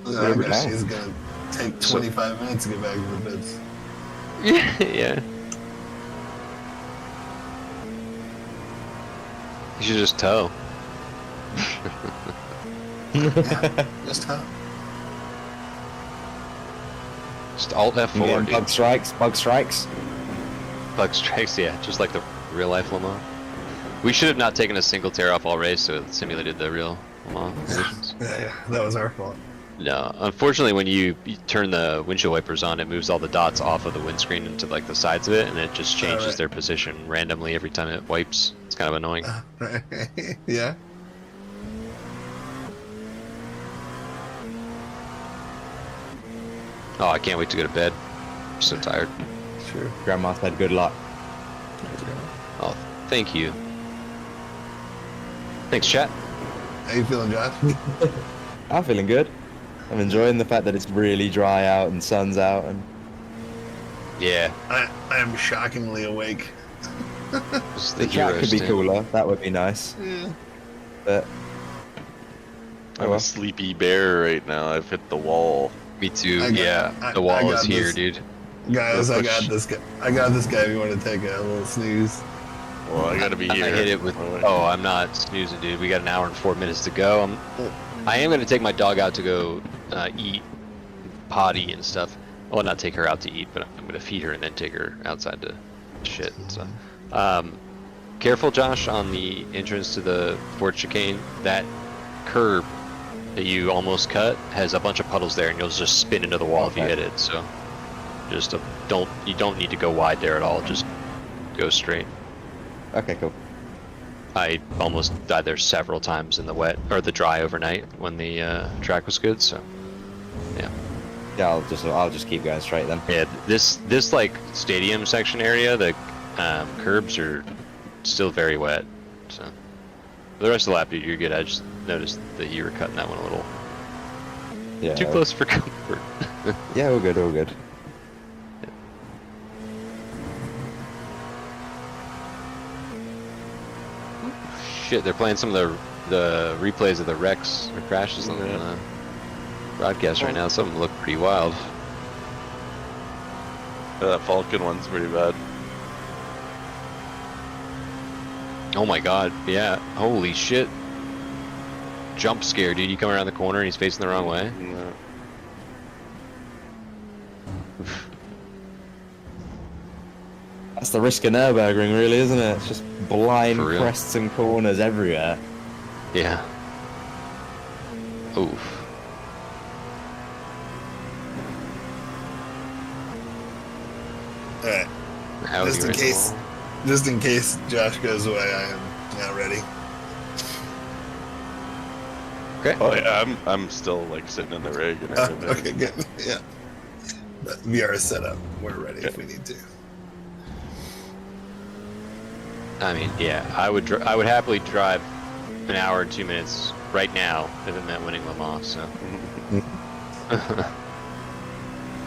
[SPEAKER 3] That guy
[SPEAKER 2] Okay.
[SPEAKER 3] is gonna take 25 minutes to get back to the pits.
[SPEAKER 1] Yeah, yeah. You should just tow.
[SPEAKER 3] Yeah, just how?
[SPEAKER 1] Just Alt F4,
[SPEAKER 2] Again,
[SPEAKER 1] dude.
[SPEAKER 2] bug strikes, bug strikes.
[SPEAKER 1] Bug strikes, yeah, just like the real life Le Mans. We should have not taken a single tear off all race, so it simulated the real Le Mans conditions.
[SPEAKER 3] Yeah, that was our fault.
[SPEAKER 1] No, unfortunately, when you turn the windshield wipers on, it moves all the dots off of the windscreen into like the sides of it, and it just changes
[SPEAKER 3] Alright.
[SPEAKER 1] their position randomly every time it wipes. It's kind of annoying.
[SPEAKER 3] Yeah.
[SPEAKER 1] Oh, I can't wait to go to bed. I'm so tired.
[SPEAKER 3] Sure.
[SPEAKER 2] Grandma said good luck.
[SPEAKER 1] Oh, thank you. Thanks, chat.
[SPEAKER 3] How you feeling, Josh?
[SPEAKER 2] I'm feeling good. I'm enjoying the fact that it's really dry out and sun's out. And
[SPEAKER 1] Yeah.
[SPEAKER 3] I am shockingly awake.
[SPEAKER 1] Just
[SPEAKER 2] the track
[SPEAKER 1] Euro
[SPEAKER 2] could be
[SPEAKER 1] Stint.
[SPEAKER 2] cooler. That would be nice.
[SPEAKER 3] Yeah.
[SPEAKER 2] But
[SPEAKER 4] I'm a sleepy bear right now. I've hit the wall.
[SPEAKER 1] Me too.
[SPEAKER 3] I got-
[SPEAKER 1] Yeah, the
[SPEAKER 3] I
[SPEAKER 1] wall
[SPEAKER 3] got
[SPEAKER 1] is here,
[SPEAKER 3] this.
[SPEAKER 1] dude.
[SPEAKER 3] Guys, I
[SPEAKER 4] Push.
[SPEAKER 3] got this guy. I got this guy. If you want to take a little snooze.
[SPEAKER 4] Well, I gotta be
[SPEAKER 1] I
[SPEAKER 4] here.
[SPEAKER 1] hit it with. Oh, I'm not snoozing, dude. We got an hour and 4 minutes to go. I am gonna take my dog out to go eat, potty and stuff. Well, not take her out to eat, but I'm gonna feed her and then take her outside to shit and stuff. Careful, Josh, on the entrance to the Fort Chicane. That curb that you almost cut has a bunch of puddles there, and you'll just spin into the wall if you
[SPEAKER 2] Okay.
[SPEAKER 1] hit it. So, just you don't need to go wide there at all. Just go straight.
[SPEAKER 2] okay, cool.
[SPEAKER 1] I almost died there several times in the wet or the dry overnight when the track was good. So, yeah.
[SPEAKER 2] Yeah, I'll just keep going straight then.
[SPEAKER 1] Yeah, this like stadium section area, the curbs are still very wet. So, the rest of the lap, dude, you're good. I just noticed that you were cutting that one a little
[SPEAKER 2] Yeah.
[SPEAKER 1] too close for comfort.
[SPEAKER 2] Yeah, all good, all good.
[SPEAKER 1] Shit, they're playing some of the replays of the wrecks or crashes on the broadcast right now. Some of them look pretty wild.
[SPEAKER 4] That Falcon one's pretty bad.
[SPEAKER 1] Oh my god, yeah. Holy shit. Jump scare, dude. You come around the corner and he's facing the wrong way.
[SPEAKER 4] Yeah.
[SPEAKER 2] That's the risk of Nürburgring, really, isn't it? It's just blind
[SPEAKER 1] For real.
[SPEAKER 2] crests and corners everywhere.
[SPEAKER 1] Yeah. Oof.
[SPEAKER 3] All right.
[SPEAKER 1] How
[SPEAKER 3] Just in case, Josh goes away, I am now ready.
[SPEAKER 1] Okay.
[SPEAKER 4] Oh yeah, I'm still like sitting in the rig and everything.
[SPEAKER 3] Okay, good. Yeah. But VR is set up. We're ready if we need to.
[SPEAKER 1] I mean, yeah, I would happily drive an hour and 2 minutes right now if it meant winning Le Mans. So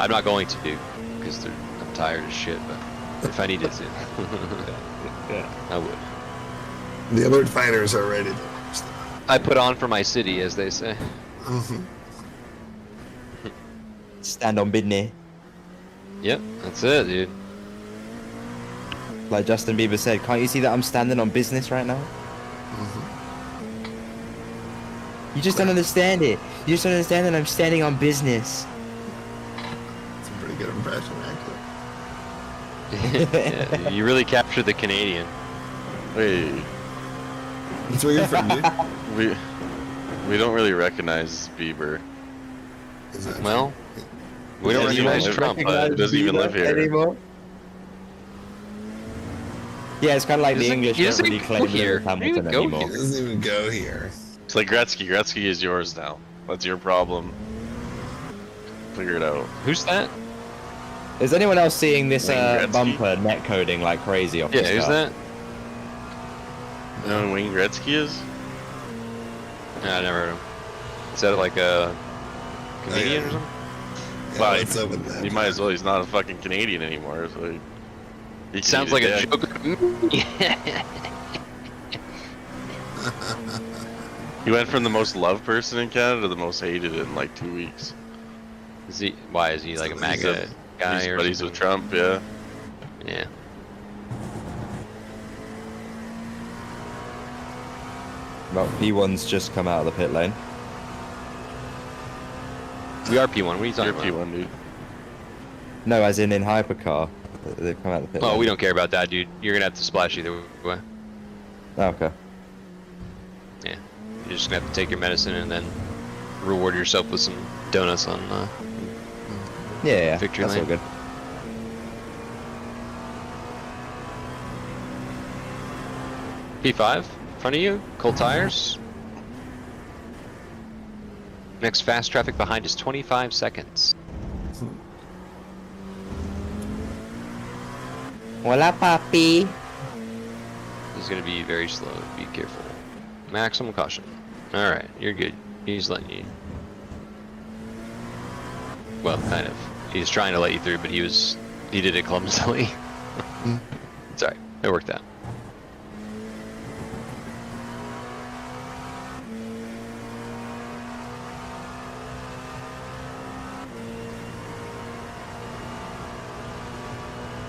[SPEAKER 1] I'm not going to do because I'm tired as shit. But if I needed to,
[SPEAKER 4] Yeah.
[SPEAKER 1] I would.
[SPEAKER 3] The alert fighters are ready to watch them.
[SPEAKER 1] I put on for my city, as they say.
[SPEAKER 3] Mhm.
[SPEAKER 2] Stand on business.
[SPEAKER 1] Yep, that's it, dude.
[SPEAKER 2] Like Justin Bieber said, can't you see that I'm standing on business right now? You just don't understand it. You just don't understand that I'm standing on business.
[SPEAKER 3] It's a pretty good impression, actually.
[SPEAKER 1] Yeah, you really captured the Canadian.
[SPEAKER 4] Wait,
[SPEAKER 3] That's where you're from, dude.
[SPEAKER 4] we don't really recognize Bieber.
[SPEAKER 3] Is that
[SPEAKER 1] Well, we don't
[SPEAKER 4] Yeah, you
[SPEAKER 1] recognize
[SPEAKER 4] don't
[SPEAKER 1] Trump,
[SPEAKER 4] recognize-
[SPEAKER 1] but
[SPEAKER 4] doesn't even live here.
[SPEAKER 2] Anymore. Yeah, it's kind of like the
[SPEAKER 1] Doesn't-
[SPEAKER 2] English
[SPEAKER 1] he
[SPEAKER 2] don't
[SPEAKER 1] doesn't
[SPEAKER 2] really
[SPEAKER 1] go
[SPEAKER 2] claim
[SPEAKER 1] here.
[SPEAKER 2] Lewis Hamilton
[SPEAKER 1] He doesn't go
[SPEAKER 2] anymore.
[SPEAKER 3] It doesn't even go here.
[SPEAKER 4] It's like Gretzky. Gretzky is yours now. That's your problem. Figure it out.
[SPEAKER 1] who's that?
[SPEAKER 2] Is anyone else seeing this
[SPEAKER 4] Wayne Gretzky?
[SPEAKER 2] bumper net coding like crazy off
[SPEAKER 1] Yeah,
[SPEAKER 2] this
[SPEAKER 1] who's
[SPEAKER 2] car?
[SPEAKER 1] that?
[SPEAKER 4] You know who Wayne Gretzky is?
[SPEAKER 1] Yeah, I never heard him. Is that like a comedian or something?
[SPEAKER 3] Yeah,
[SPEAKER 4] Well,
[SPEAKER 3] what's up with that?
[SPEAKER 4] He might as well. He's not a fucking Canadian anymore. So he
[SPEAKER 1] It sounds like a joke.
[SPEAKER 4] He went from the most loved person in Canada to the most hated in like 2 weeks.
[SPEAKER 1] Is he? Why is he like a
[SPEAKER 3] He's
[SPEAKER 1] MAGA guy
[SPEAKER 4] He's
[SPEAKER 1] or
[SPEAKER 4] buddies with
[SPEAKER 1] something?
[SPEAKER 4] Trump, yeah.
[SPEAKER 1] Yeah.
[SPEAKER 2] Well, P1's just come out of the pit lane.
[SPEAKER 1] We are P1. What are you
[SPEAKER 4] You're
[SPEAKER 1] talking about?
[SPEAKER 4] P1, dude.
[SPEAKER 2] No, as in hypercar. They've come out of the pit lane.
[SPEAKER 1] Oh, we don't care about that, dude. You're gonna have to splash either way.
[SPEAKER 2] Oh, okay.
[SPEAKER 1] Yeah. You're just gonna have to take your medicine and then reward yourself with some donuts on.
[SPEAKER 2] Yeah,
[SPEAKER 1] Victory
[SPEAKER 2] that's all
[SPEAKER 1] lane.
[SPEAKER 2] good.
[SPEAKER 1] P5 in front of you. Cold tires. Next fast traffic behind is 25 seconds.
[SPEAKER 2] Hola, papi.
[SPEAKER 1] This is gonna be very slow. Be careful. Maximum caution. All right, you're good. He's letting you. Well, kind of. He's trying to let you through, but he did it clumsily. It's alright. It worked out.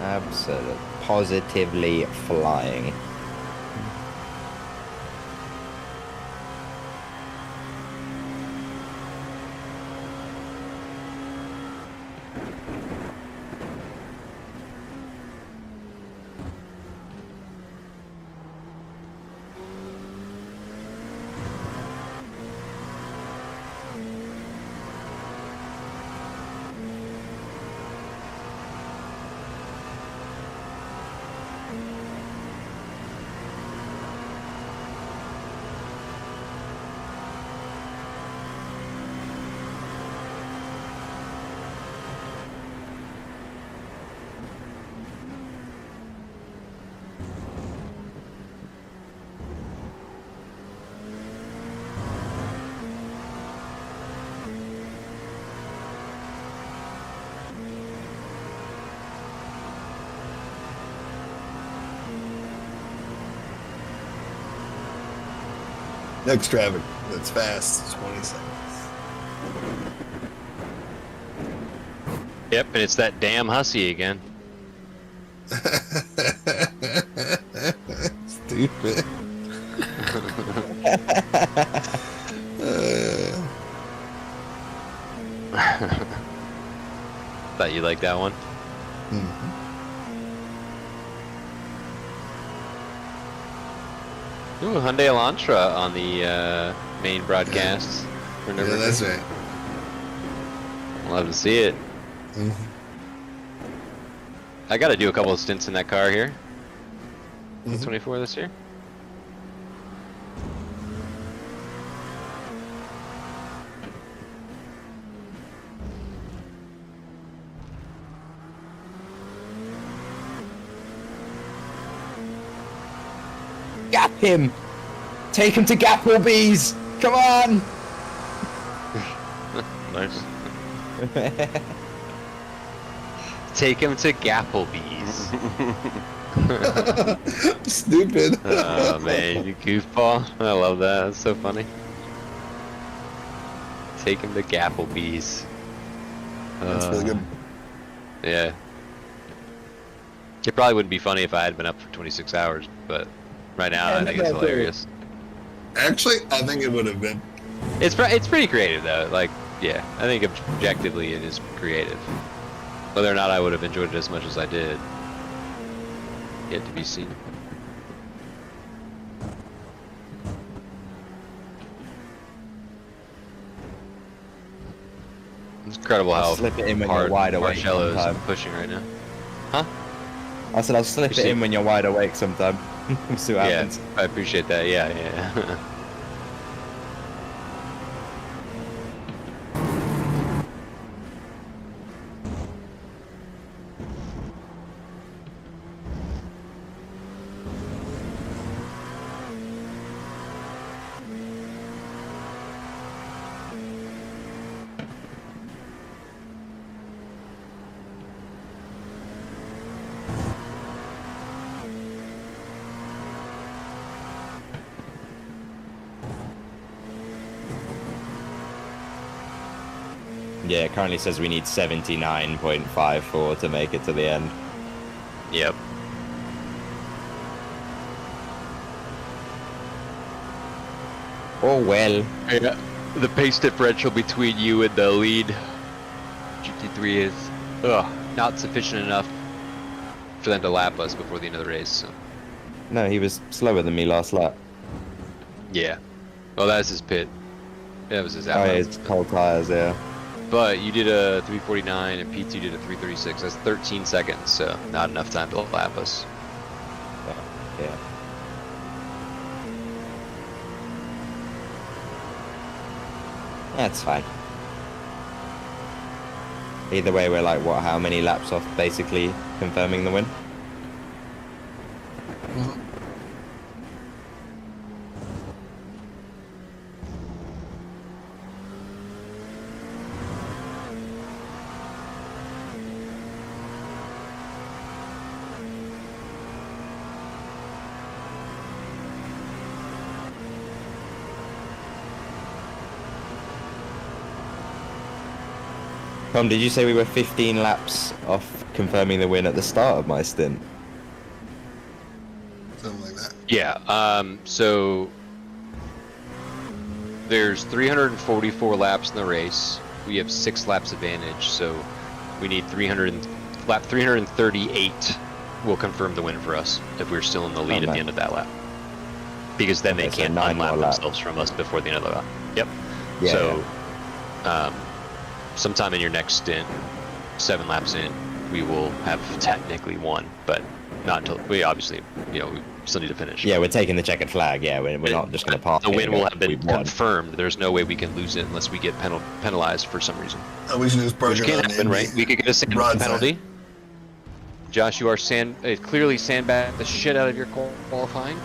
[SPEAKER 2] Absolutely. Positively flying.
[SPEAKER 3] Next traffic that's fast, 20 seconds.
[SPEAKER 1] Yep, and it's that damn hussy again.
[SPEAKER 3] Stupid.
[SPEAKER 1] Thought you liked that one. Ooh, Hyundai Elantra on the main broadcast for
[SPEAKER 3] Yeah,
[SPEAKER 1] Nürburgring.
[SPEAKER 3] that's right.
[SPEAKER 1] Love to see it. I got to do a couple of stints in that car here. 24 this year.
[SPEAKER 2] Gap him! Take him to Gapplebee's! Come on!
[SPEAKER 4] Nice.
[SPEAKER 1] Take him to Gapplebee's.
[SPEAKER 3] Stupid.
[SPEAKER 1] Oh man, you goofball. I love that. That's so funny. Take him to Gapplebee's.
[SPEAKER 3] That's really good.
[SPEAKER 1] Yeah. It probably wouldn't be funny if I had been up for 26 hours, but right now I think it's hilarious.
[SPEAKER 3] Actually, I think it would have been.
[SPEAKER 1] It's pretty creative though. Like, yeah, I think objectively it is creative. Whether or not I would have enjoyed it as much as I did, yet to be seen. It's incredible
[SPEAKER 2] I'll
[SPEAKER 1] how
[SPEAKER 2] slip it in when you're
[SPEAKER 1] hard
[SPEAKER 2] wide awake
[SPEAKER 1] Marcello is
[SPEAKER 2] sometime.
[SPEAKER 1] pushing right now. Huh?
[SPEAKER 2] I said I'll slip
[SPEAKER 1] You
[SPEAKER 2] it
[SPEAKER 1] see-
[SPEAKER 2] in when you're wide awake sometime. We'll see what
[SPEAKER 1] Yeah,
[SPEAKER 2] happens.
[SPEAKER 1] I appreciate that. Yeah, yeah.
[SPEAKER 2] Yeah, it currently says we need 79.54 to make it to the end.
[SPEAKER 1] Yep.
[SPEAKER 2] Oh well.
[SPEAKER 1] Yeah. The pace differential between you and the lead GT3 is not sufficient enough for them to lap us before the end of the race. So.
[SPEAKER 2] No, he was slower than me last lap.
[SPEAKER 1] Yeah. Well, that's his pit. That was his
[SPEAKER 2] Oh,
[SPEAKER 1] out.
[SPEAKER 2] yeah, it's cold tires, yeah.
[SPEAKER 1] But you did a 349 and PT did a 336. That's 13 seconds, so not enough time to lap us.
[SPEAKER 2] Yeah. That's fine. Either way, we're like, what, how many laps off basically confirming the win?
[SPEAKER 3] Mhm.
[SPEAKER 2] Tom, did you say we were 15 laps off confirming the win at the start of my stint?
[SPEAKER 3] Something like that.
[SPEAKER 1] Yeah, so there's 344 laps in the race. We have 6 laps advantage, so we need lap 338 will confirm the win for us if we're still in the lead at the end of that lap. Because then they
[SPEAKER 2] so
[SPEAKER 1] can't
[SPEAKER 2] 9 more
[SPEAKER 1] unlap
[SPEAKER 2] laps.
[SPEAKER 1] themselves from us before the end of the lap. Yep.
[SPEAKER 2] Yeah,
[SPEAKER 1] So, sometime in your next stint, 7 laps in, we will have technically won, but not until we obviously, we still need to finish.
[SPEAKER 2] Yeah, we're taking the checkered flag. Yeah, we're not just going to park.
[SPEAKER 1] The win will have been
[SPEAKER 2] We've won.
[SPEAKER 1] confirmed. There's no way we can lose it unless we get penalized for some reason.
[SPEAKER 3] We should just park
[SPEAKER 1] Which
[SPEAKER 3] it
[SPEAKER 1] can't
[SPEAKER 3] on
[SPEAKER 1] happen,
[SPEAKER 3] Indy.
[SPEAKER 1] right? We could get a sand
[SPEAKER 3] Broadside.
[SPEAKER 1] penalty. Josh, you are clearly sandbagged the shit out of your qualifying.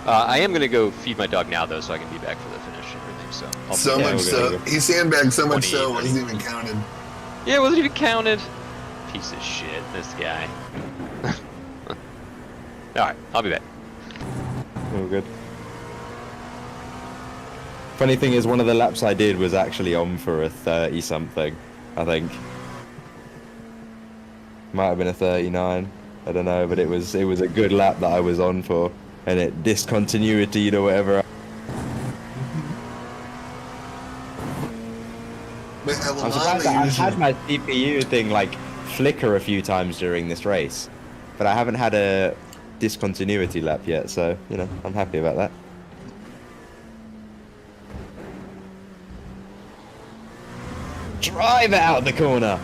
[SPEAKER 1] I am gonna go feed my dog now though, so I can be back for the finish and everything. So I'll
[SPEAKER 3] So
[SPEAKER 1] be
[SPEAKER 3] much
[SPEAKER 1] back.
[SPEAKER 3] so. He sandbagged so much
[SPEAKER 1] 20,
[SPEAKER 3] so it wasn't
[SPEAKER 1] 30.
[SPEAKER 3] even counted.
[SPEAKER 1] Yeah, it wasn't even counted. Piece of shit, this guy. All right, I'll be back.
[SPEAKER 2] All good. Funny thing is, one of the laps I did was actually on for a 30 something, I think. Might have been a 39. I don't know, but it was a good lap that I was on for, and it discontinuity or whatever.
[SPEAKER 3] But at
[SPEAKER 2] I'm
[SPEAKER 3] Le
[SPEAKER 2] surprised
[SPEAKER 3] Mans,
[SPEAKER 2] that
[SPEAKER 3] they
[SPEAKER 2] I've
[SPEAKER 3] usually-
[SPEAKER 2] had my CPU thing like flicker a few times during this race, but I haven't had a discontinuity lap yet, so I'm happy about that. Drive out the corner.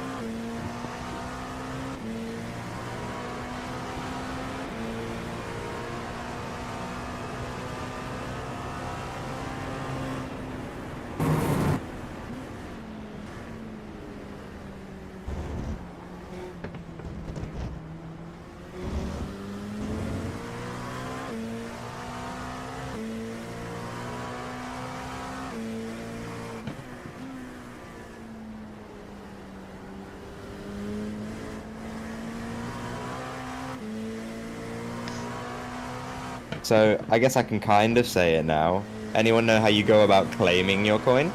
[SPEAKER 2] So I guess I can kind of say it now. Anyone know how you go about claiming your coin?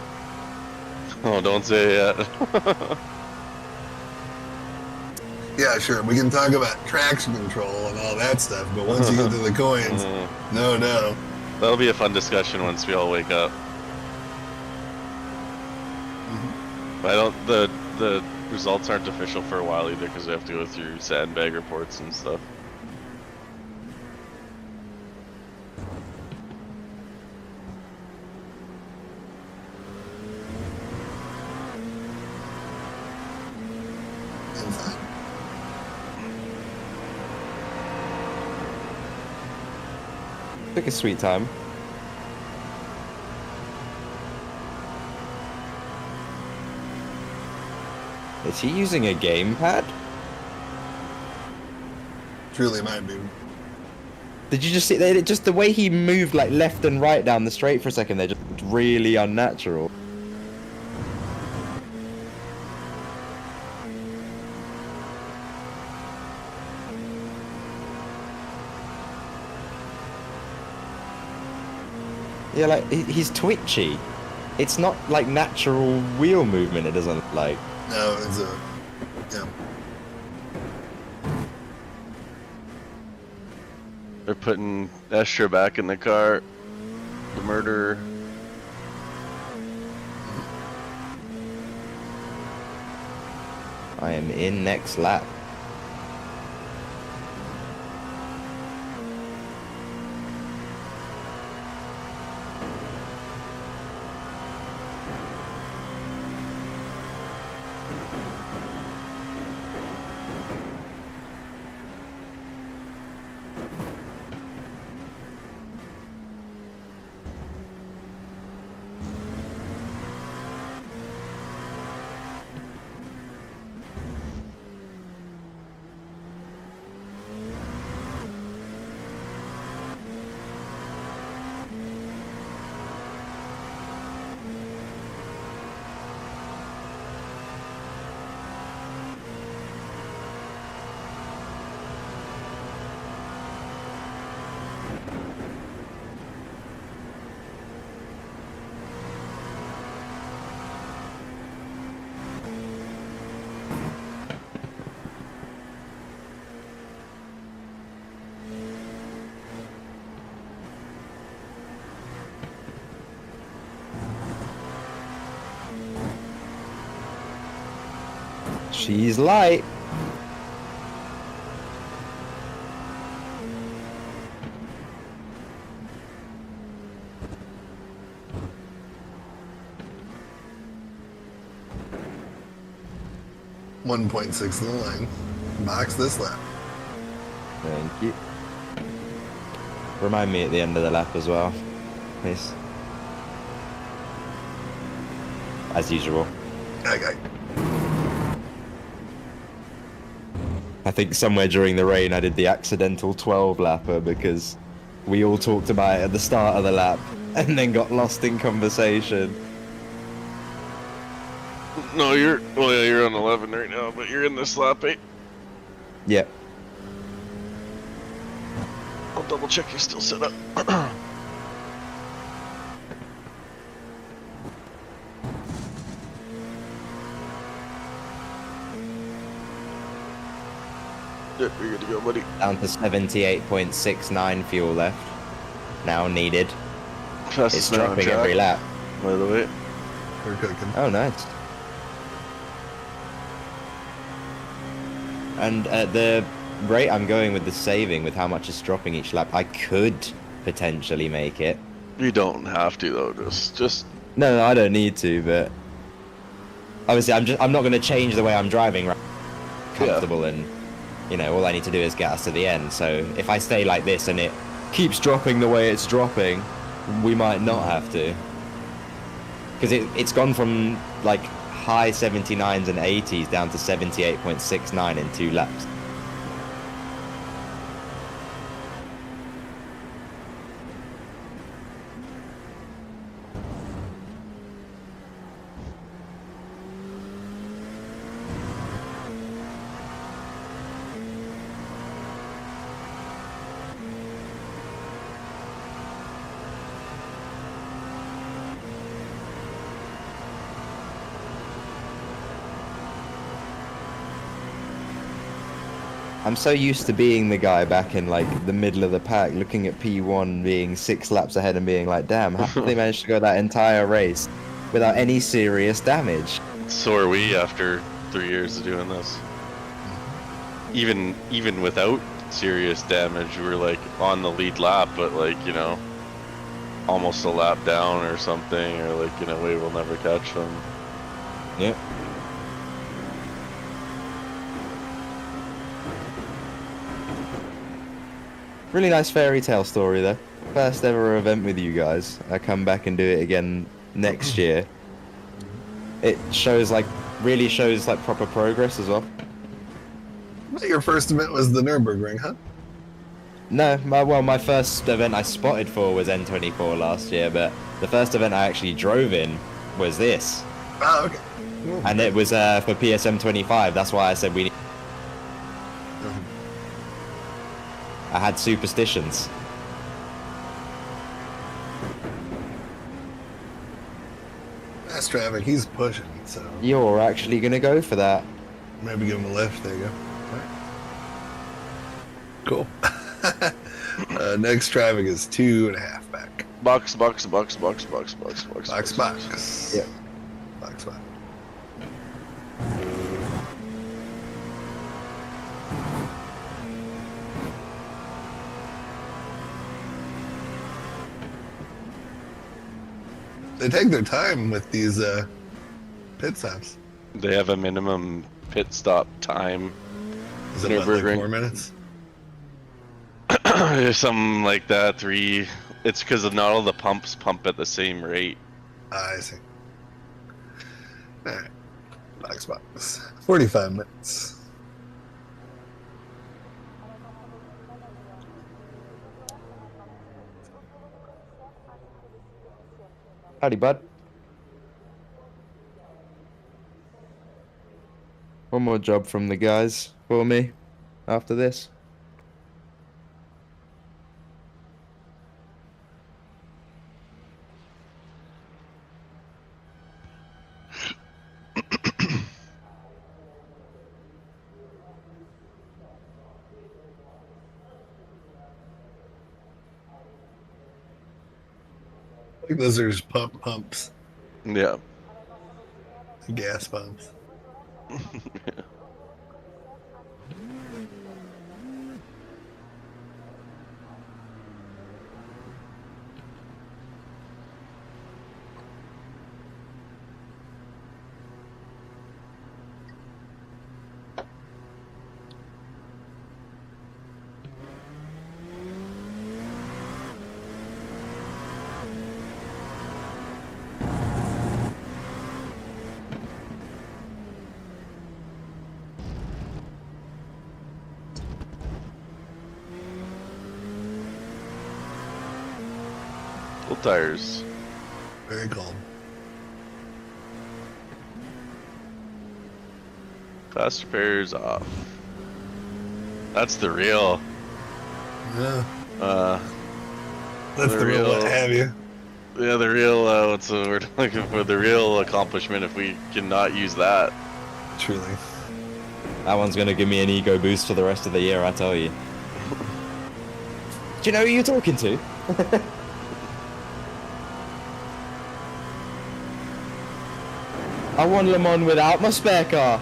[SPEAKER 4] Oh, don't say it yet.
[SPEAKER 3] Yeah, sure. We can talk about traction control and all that stuff, but once you get to the coins, no.
[SPEAKER 4] That'll be a fun discussion once we all wake up. I don't. The results aren't official for a while either because we have to go through sandbag reports and stuff.
[SPEAKER 3] I'm fine.
[SPEAKER 2] Took a sweet time. Is he using a gamepad?
[SPEAKER 3] Truly might be.
[SPEAKER 2] Did you just see just the way he moved like left and right down the straight for a second there, just really unnatural. Yeah, like he's twitchy. It's not like natural wheel movement. It doesn't look like.
[SPEAKER 3] No, it's a yeah.
[SPEAKER 4] They're putting Estra back in the car. The murderer.
[SPEAKER 2] I am in next lap. She's light.
[SPEAKER 3] .6 in the line. Box this lap.
[SPEAKER 2] Thank you. Remind me at the end of the lap as well, please. As usual.
[SPEAKER 3] Okay.
[SPEAKER 2] I think somewhere during the rain I did the accidental 12 lapper because we all talked about it at the start of the lap and then got lost in conversation.
[SPEAKER 4] No, you're on 11 right now, but you're in this lap 8.
[SPEAKER 2] Yep.
[SPEAKER 4] I'll double check you're still set up. Yep, you're good to go, buddy.
[SPEAKER 2] Down to 78.69 fuel left. Now needed. It's
[SPEAKER 4] Fastest man on
[SPEAKER 2] dropping
[SPEAKER 4] track,
[SPEAKER 2] every lap.
[SPEAKER 4] by the way.
[SPEAKER 3] We're cooking.
[SPEAKER 2] Oh, nice. And at the rate I'm going with the saving, with how much it's dropping each lap, I could potentially make it.
[SPEAKER 4] You don't have to though. Just.
[SPEAKER 2] No, I don't need to, but obviously I'm not going to change the way I'm driving. Right? Comfortable and, you know, all I need to do is get us to the end. So if I stay like this and it keeps dropping the way it's dropping, we might not have to. Because it's gone from like high 79s and 80s down to 78.69 in 2 laps. I'm so used to being the guy back in like the middle of the pack, looking at P1 being 6 laps ahead and being like, damn, how did they manage to go that entire race without any serious damage?
[SPEAKER 4] So are we after 3 years of doing this. Even without serious damage, we were like on the lead lap, but like, you know, almost a lap down or something, or like in a way we'll never catch them.
[SPEAKER 2] Yep. Really nice fairy tale story though. First ever event with you guys. I come back and do it again next year. It shows like, really shows like proper progress as well.
[SPEAKER 3] Your first event was the Nürburgring, huh?
[SPEAKER 2] No, my first event I spotted for was N24 last year, but the first event I actually drove in was this.
[SPEAKER 3] Oh, okay. Cool.
[SPEAKER 2] And it was for PSM 25, that's why I said we need... I had superstitions.
[SPEAKER 3] fast traffic. He's pushing, so
[SPEAKER 2] You're actually gonna go for that.
[SPEAKER 3] maybe give him a lift. There you go. All right. Cool. Next traffic is 2.5 back.
[SPEAKER 4] Box.
[SPEAKER 3] Box.
[SPEAKER 2] Yep.
[SPEAKER 3] Box. They take their time with these pit stops.
[SPEAKER 4] They have a minimum pit stop time.
[SPEAKER 3] Is it about like 4 minutes?
[SPEAKER 4] Something like that. 3. It's because not all the pumps pump at the same rate.
[SPEAKER 3] I see. All right. Box. 45 minutes.
[SPEAKER 2] Howdy, bud. One more job from the guys for me after this.
[SPEAKER 3] I think those are just pumps,
[SPEAKER 4] Yeah.
[SPEAKER 3] gas pumps.
[SPEAKER 4] Full tires.
[SPEAKER 3] Very cold.
[SPEAKER 4] Fast repairs off. That's the real.
[SPEAKER 3] Yeah.
[SPEAKER 4] That's
[SPEAKER 3] the real what have you.
[SPEAKER 4] Yeah, the real. What's the word I'm looking for? The real accomplishment. If we cannot use that.
[SPEAKER 3] Truly.
[SPEAKER 2] That one's gonna give me an ego boost for the rest of the year, I tell you. Do you know who you're talking to? I won Le Mans without my spare car.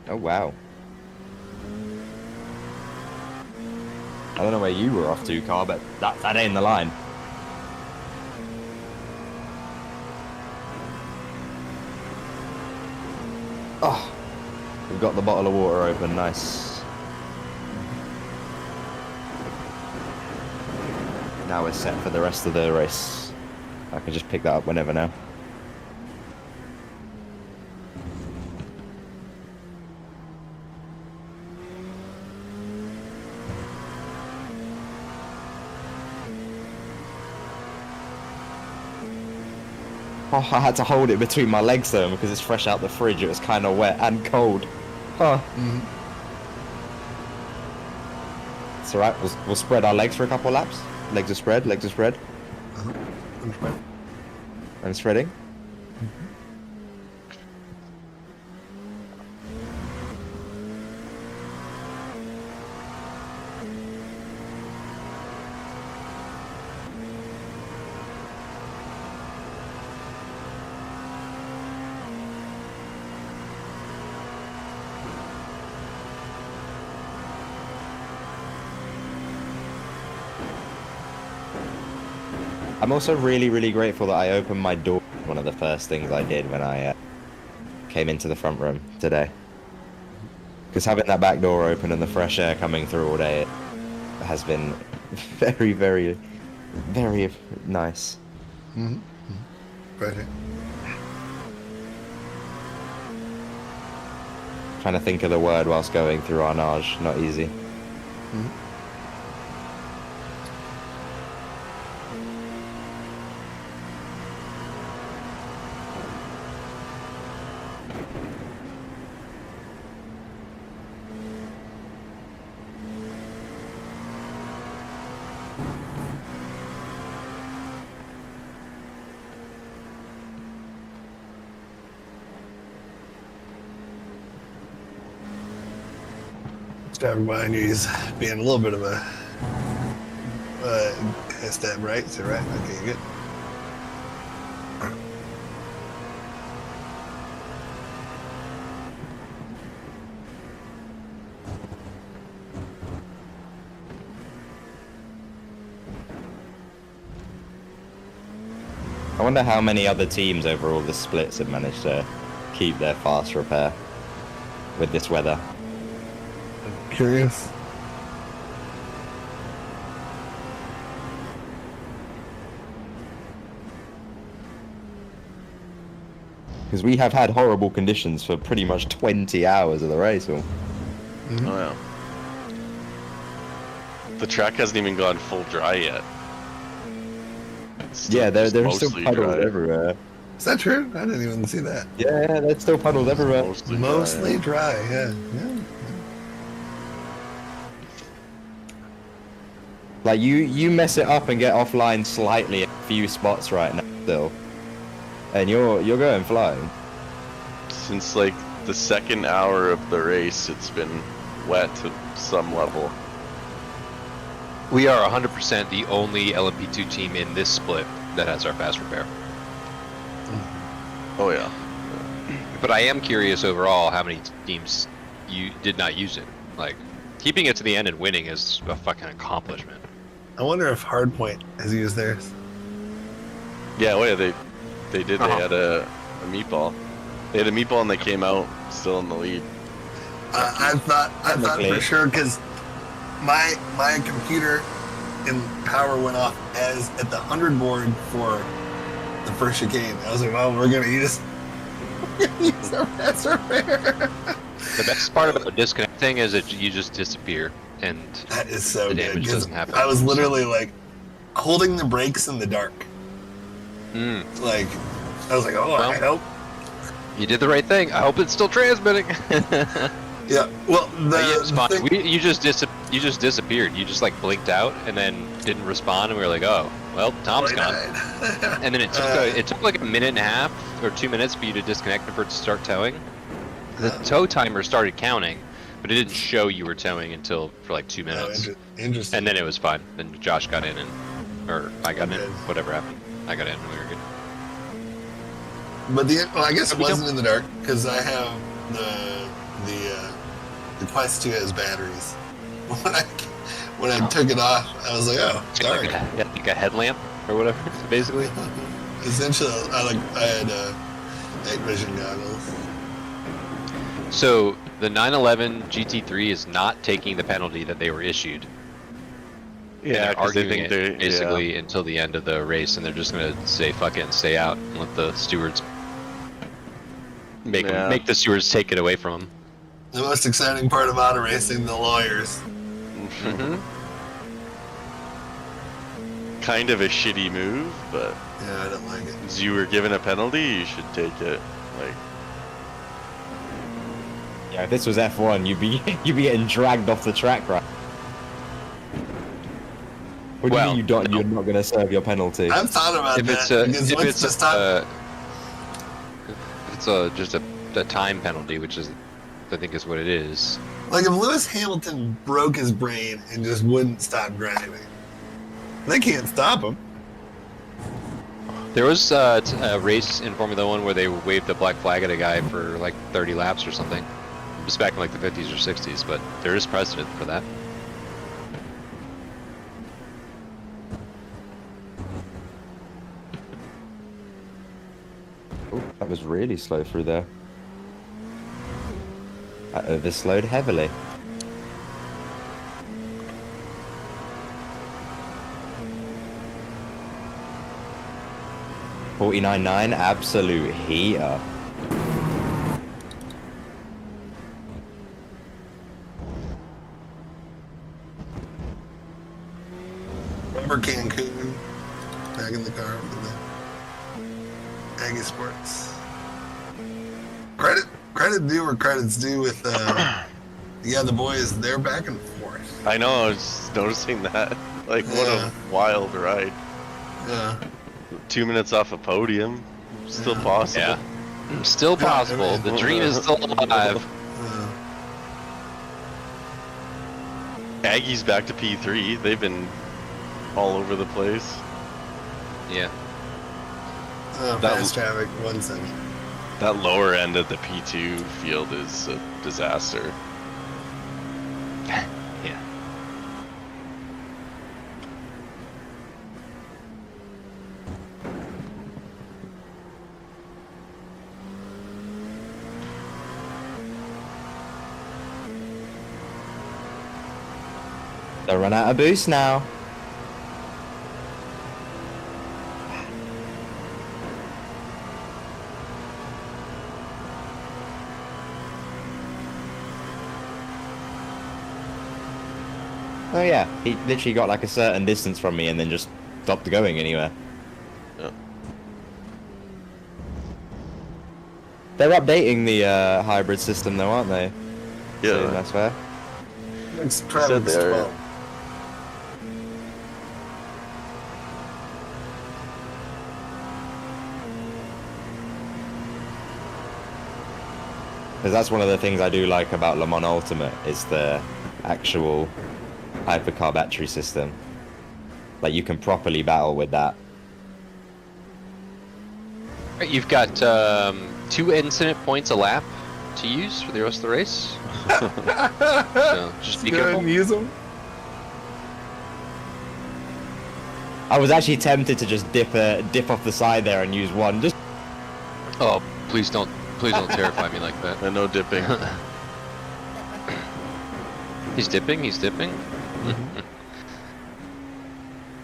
[SPEAKER 2] Oh wow. I don't know where you were off to, Carl, but that ain't the line. Oh, we've got the bottle of water open, nice. Now we're set for the rest of the race. I can just pick that up whenever now. Oh, I had to hold it between my legs though because it's fresh out the fridge. It was kind of wet and cold. Huh. It's alright. We'll spread our legs for a couple of laps. Legs are spread. Legs are spread.
[SPEAKER 3] I'm spread.
[SPEAKER 2] I'm spreading. I'm also really, really grateful that I opened my door. One of the first things I did when I came into the front room today. Because having that back door open and the fresh air coming through all day has been very, very, very nice.
[SPEAKER 3] Right here.
[SPEAKER 2] Trying to think of the word whilst going through Arnage, not easy.
[SPEAKER 3] Driver behind you is being a little bit of a step right. So right. Okay, good.
[SPEAKER 2] I wonder how many other teams over all the splits have managed to keep their fast repair with this weather.
[SPEAKER 3] Curious.
[SPEAKER 2] Because we have had horrible conditions for pretty much 20 hours of the race.
[SPEAKER 4] Oh yeah. The track hasn't even gone full dry yet.
[SPEAKER 2] Yeah, there's still
[SPEAKER 4] mostly
[SPEAKER 2] puddles
[SPEAKER 4] dry.
[SPEAKER 2] everywhere.
[SPEAKER 3] Is that true? I didn't even see that.
[SPEAKER 2] Yeah, there's still puddles everywhere.
[SPEAKER 3] Mostly dry. Yeah.
[SPEAKER 2] Like you mess it up and get offline slightly a few spots right now still, and you're going flying.
[SPEAKER 4] Since like the second hour of the race, it's been wet to some level.
[SPEAKER 1] We are 100% the only LMP2 team in this split that has our fast repair.
[SPEAKER 4] Oh yeah.
[SPEAKER 1] But I am curious overall how many teams you did not use it. Like, keeping it to the end and winning is a fucking accomplishment.
[SPEAKER 3] I wonder if Hardpoint has used theirs.
[SPEAKER 4] Yeah, oh yeah, they did. They had a meatball. They had a meatball and they came out still in the lead.
[SPEAKER 3] I thought for sure because my computer and power went off as at the 100 board for the first chicane. I was like, well, we're gonna use our fast repair.
[SPEAKER 1] The best part about disconnecting is that you just disappear, and
[SPEAKER 3] That is so
[SPEAKER 1] the
[SPEAKER 3] good.
[SPEAKER 1] damage
[SPEAKER 3] 'Cause
[SPEAKER 1] doesn't happen.
[SPEAKER 3] I was literally like holding the brakes in the dark. Like I was like, oh,
[SPEAKER 1] Well,
[SPEAKER 3] I hope.
[SPEAKER 1] You did the right thing. I hope it's still transmitting.
[SPEAKER 3] Yeah. Well,
[SPEAKER 1] Yeah, it was fine.
[SPEAKER 3] thing,
[SPEAKER 1] You just disappeared. You just like blinked out and then didn't respond, and we were like, oh, well, Tom's gone. And then it took like a minute and a half or 2 minutes for you to disconnect and for it to start towing. The tow timer started counting, but it didn't show you were towing until for like 2 minutes.
[SPEAKER 3] Interesting.
[SPEAKER 1] And then it was fine. Then Josh got in, or I got in,
[SPEAKER 3] Okay.
[SPEAKER 1] whatever happened. I got in, and we were good.
[SPEAKER 3] But I guess it
[SPEAKER 1] We
[SPEAKER 3] wasn't in the dark because I have the Quest 2 has batteries. When I took it off, I was like, oh, it's dark.
[SPEAKER 1] Like a headlamp or whatever, basically.
[SPEAKER 3] Essentially, I had night vision goggles.
[SPEAKER 1] So the 911 GT3 is not taking the penalty that they were issued.
[SPEAKER 4] Yeah,
[SPEAKER 1] They're
[SPEAKER 4] 'cause they
[SPEAKER 1] arguing
[SPEAKER 4] think they're
[SPEAKER 1] it basically until the end of the race, and they're just gonna say fuck it and stay out and let the stewards make the stewards take it away from them.
[SPEAKER 3] The most exciting part of auto racing, the lawyers.
[SPEAKER 4] Kind of a shitty move, but
[SPEAKER 3] Yeah, I don't like it.
[SPEAKER 4] as you were given a penalty, you should take it. Like,
[SPEAKER 2] Yeah, if this was F1, you'd be getting dragged off the track, right? What do you mean you're not going to serve your penalty?
[SPEAKER 3] I've thought about
[SPEAKER 1] If it's
[SPEAKER 3] that. Because once the stop,
[SPEAKER 1] it's just a time penalty, which is, I think, is what it is.
[SPEAKER 3] like if Lewis Hamilton broke his brain and just wouldn't stop driving, they can't stop him.
[SPEAKER 1] There was a race in Formula 1 where they waved the black flag at a guy for like 30 laps or something. It was back in like the 50s or 60s, but there is precedent for that.
[SPEAKER 2] Oh, that was really slow through there. I overslowed heavily. .49.9, absolute heater.
[SPEAKER 3] Remember Cancun? Back in the car with the Aggie Sports. Credit due where credit's due with the boys. They're back and forth.
[SPEAKER 4] I know, I was just noticing that. Like, what
[SPEAKER 3] Yeah.
[SPEAKER 4] a wild ride.
[SPEAKER 3] Yeah.
[SPEAKER 4] 2 minutes off a podium, still possible.
[SPEAKER 1] Yeah. Still possible. The dream is still alive.
[SPEAKER 4] Aggie's back to P3. They've been all over the place.
[SPEAKER 1] Yeah.
[SPEAKER 3] Fast traffic, 1 second.
[SPEAKER 4] That lower end of the P2 field is a disaster.
[SPEAKER 1] Yeah.
[SPEAKER 2] Don't run out of boost now. Oh yeah, he literally got like a certain distance from me and then just stopped going anywhere.
[SPEAKER 4] Yeah.
[SPEAKER 2] They're updating the hybrid system though, aren't they?
[SPEAKER 4] Yeah.
[SPEAKER 2] So that's fair.
[SPEAKER 3] It's
[SPEAKER 4] Said
[SPEAKER 3] Travis
[SPEAKER 4] they are,
[SPEAKER 3] 12.
[SPEAKER 2] Because that's one of the things I do like about Le Mans Ultimate is the actual hypercar battery system. Like you can properly battle with that.
[SPEAKER 1] Right, you've got 2 incident points a lap to use for the rest of the race. So just be
[SPEAKER 3] Go ahead
[SPEAKER 1] careful.
[SPEAKER 3] and use them.
[SPEAKER 2] I was actually tempted to just dip off the side there and use one. Just
[SPEAKER 1] Oh, please don't terrify me like that.
[SPEAKER 4] And no dipping.
[SPEAKER 1] He's dipping.